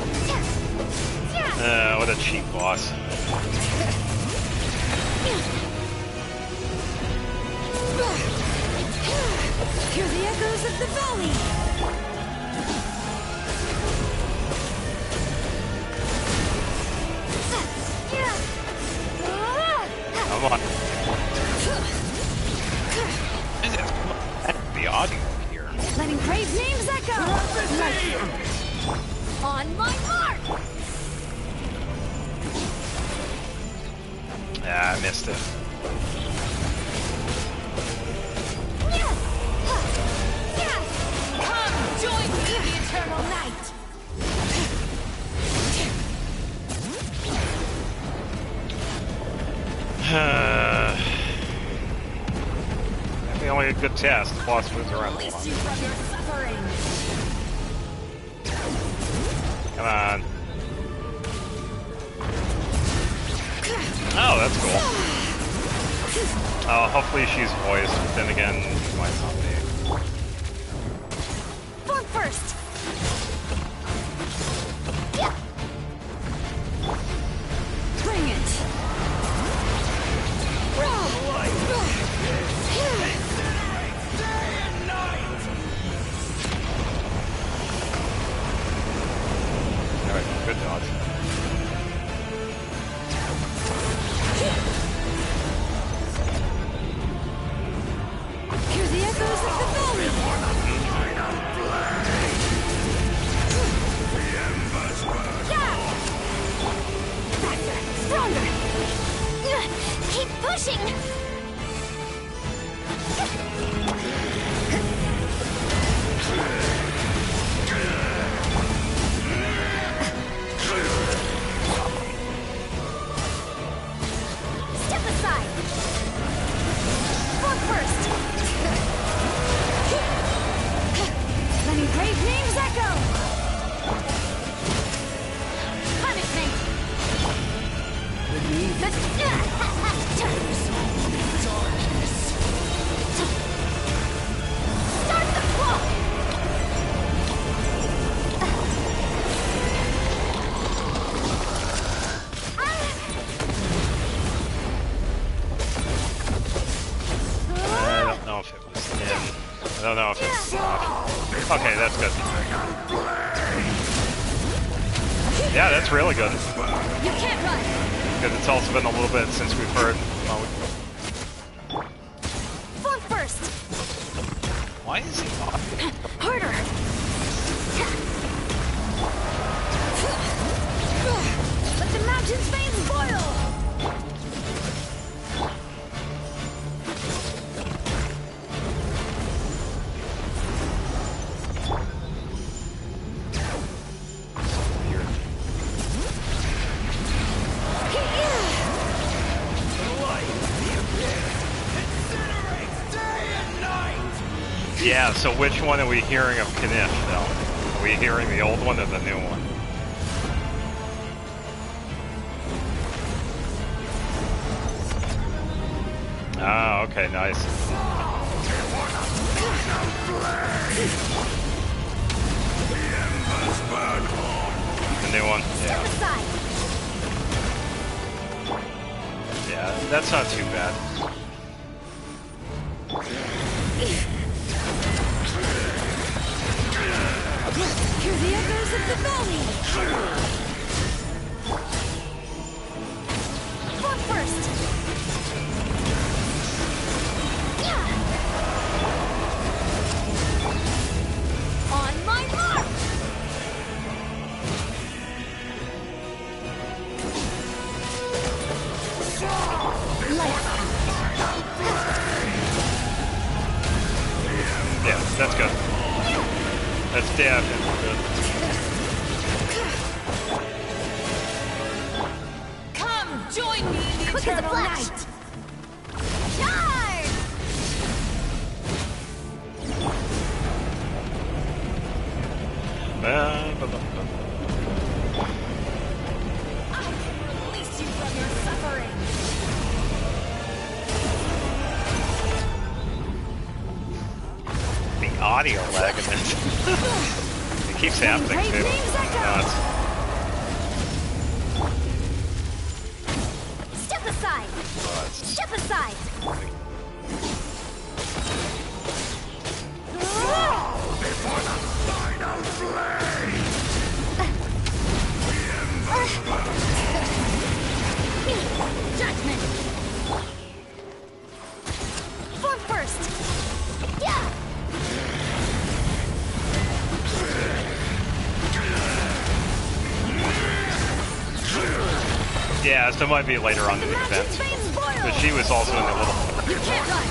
What a cheap boss. Hear the echoes of the valley! Come on. The audio here. Letting brave names echo! Lights out. On my mark! Ah, I missed it. Come, join me in the eternal night! The only good test. The boss moves around a Release lot. you from your suffering! Come on. Oh, that's cool. Oh, hopefully she's voiced, but then again, she might not be. Form first! Yeah! Bring it! Alright, good dodge. Hear the echoes of the valley! Yeah! Faster! Stronger! Keep pushing! Step aside! Form first! Letting brave names echo! Punishment! Start the clock! I don't know if it was in. I don't know if it's off. Okay, that's good. Yeah, that's really good. You can't run! Because it's also been a little bit since we've heard. Form first! Why is he off? Harder! Let the mountain's veins boil! Yeah, so which one are we hearing of Kanish, though? Are we hearing the old one or the new one? Ah, okay, nice. The new one? Step Yeah. aside! Yeah, that's not too bad. Hear the echoes of the valley! Form first! Yeah! On my mark! Yeah, that's good. That's definitely good. Come, join me in the Quick as a eternal flash! night! Charge! I can release you from your suffering! The audio lag in this. It keeps happening Great too. names echo! Nuts. Step aside! Step aside! Judgment! Form first! Yeah! Yeah, so it might be later on in the event. But she was also in the little... You can't run!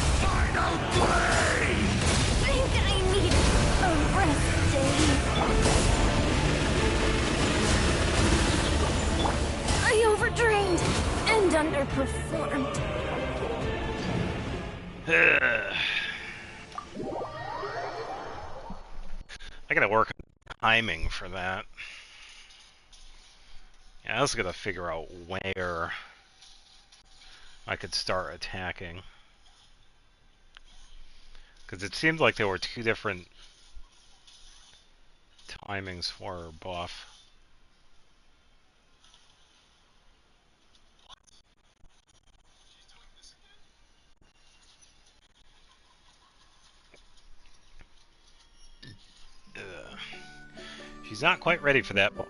Think I need a rest day. I overdrained and underperformed. I gotta work on timing for that. Yeah, I also gotta figure out where I could start attacking. Because it seemed like there were two different timings for her buff. Ugh. She's not quite ready for that boss.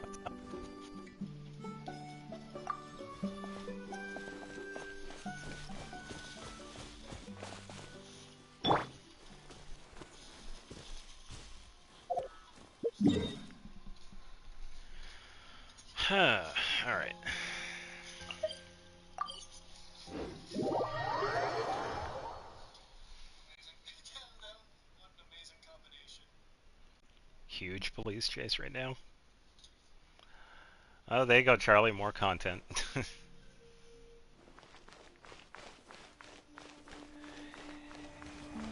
Alright. Huge police chase right now. Oh, there you go, Charlie. More content.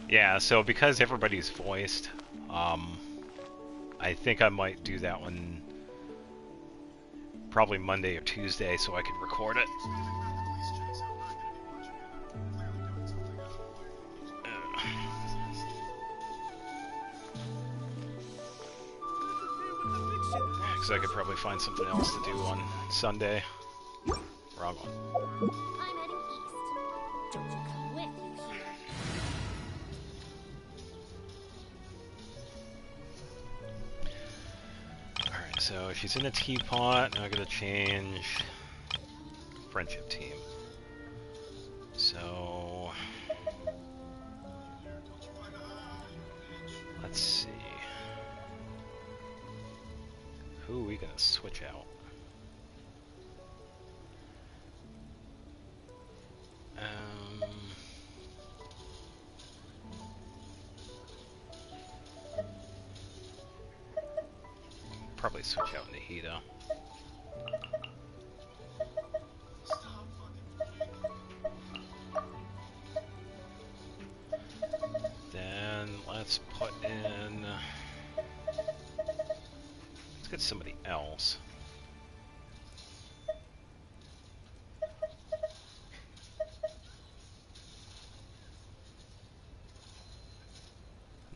Yeah, so because everybody's voiced, I think I might do that one probably Monday or Tuesday so I can record it. Because I could probably find something else to do on Sunday. Wrong one. I'm heading east. Don't you come with, you hear? Alright, so she's in a teapot. Now I gotta change friendship team. So let's see. Who are we gonna switch out? Probably switch out Nahida. Then let's put in... Let's get somebody else.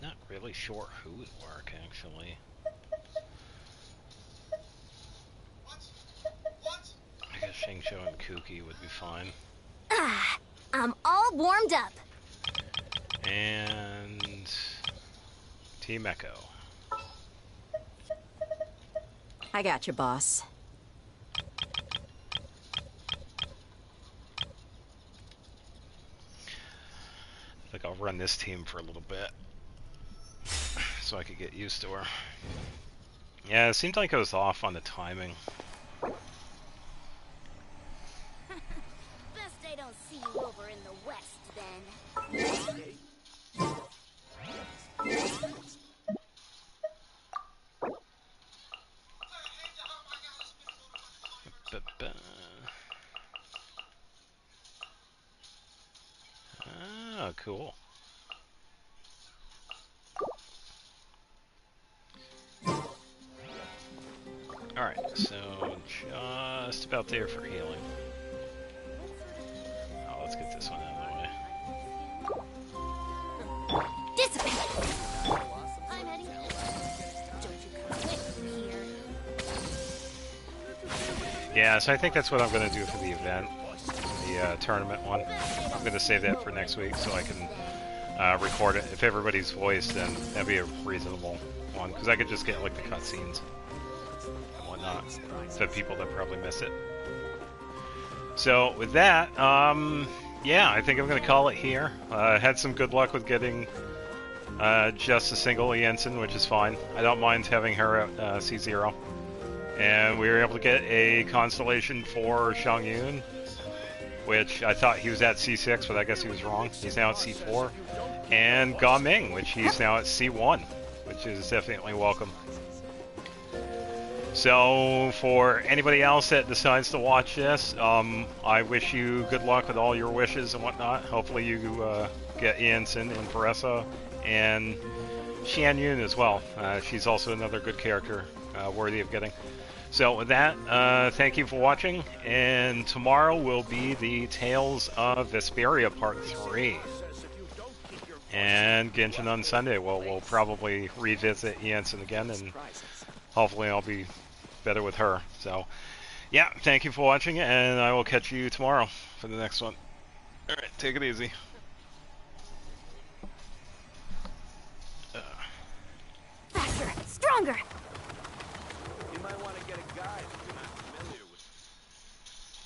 Not really sure who would work, actually. I guess Shingshou and Kuki would be fine. Ah, I'm all warmed up. And... Team Echo. I got you, boss. I think I'll run this team for a little bit. So I could get used to her. Yeah, it seemed like I was off on the timing. Best I don't see you over in the west, then. Ah, cool. Alright, so just about there for healing. Oh, let's get this one out of the way. Dissipate! I'm heading east. Don't you come with, you hear? Yeah, so I think that's what I'm going to do for the event. The tournament one. I'm going to save that for next week so I can record it. If everybody's voiced, then that'd be a reasonable one. Because I could just get like the cutscenes and whatnot to people that probably miss it. So with that, yeah, I think I'm going to call it here. Had some good luck with getting just a single Iansan, which is fine. I don't mind having her at C0. And we were able to get a constellation for Xiangyun, which I thought he was at C6, but I guess he was wrong. He's now at C4. And Ga Ming, which he's now at C1, which is definitely welcome. So, for anybody else that decides to watch this, I wish you good luck with all your wishes and whatnot. Hopefully you get Iansan and Paressa and Xianyun as well. She's also another good character, worthy of getting. So with that, thank you for watching, and tomorrow will be the Tales of Vesperia Part 3. And Genshin on Sunday, we'll probably revisit Iansan again, and hopefully I'll be better with her. So, yeah, thank you for watching, and I will catch you tomorrow for the next one. Alright, take it easy. Faster, stronger!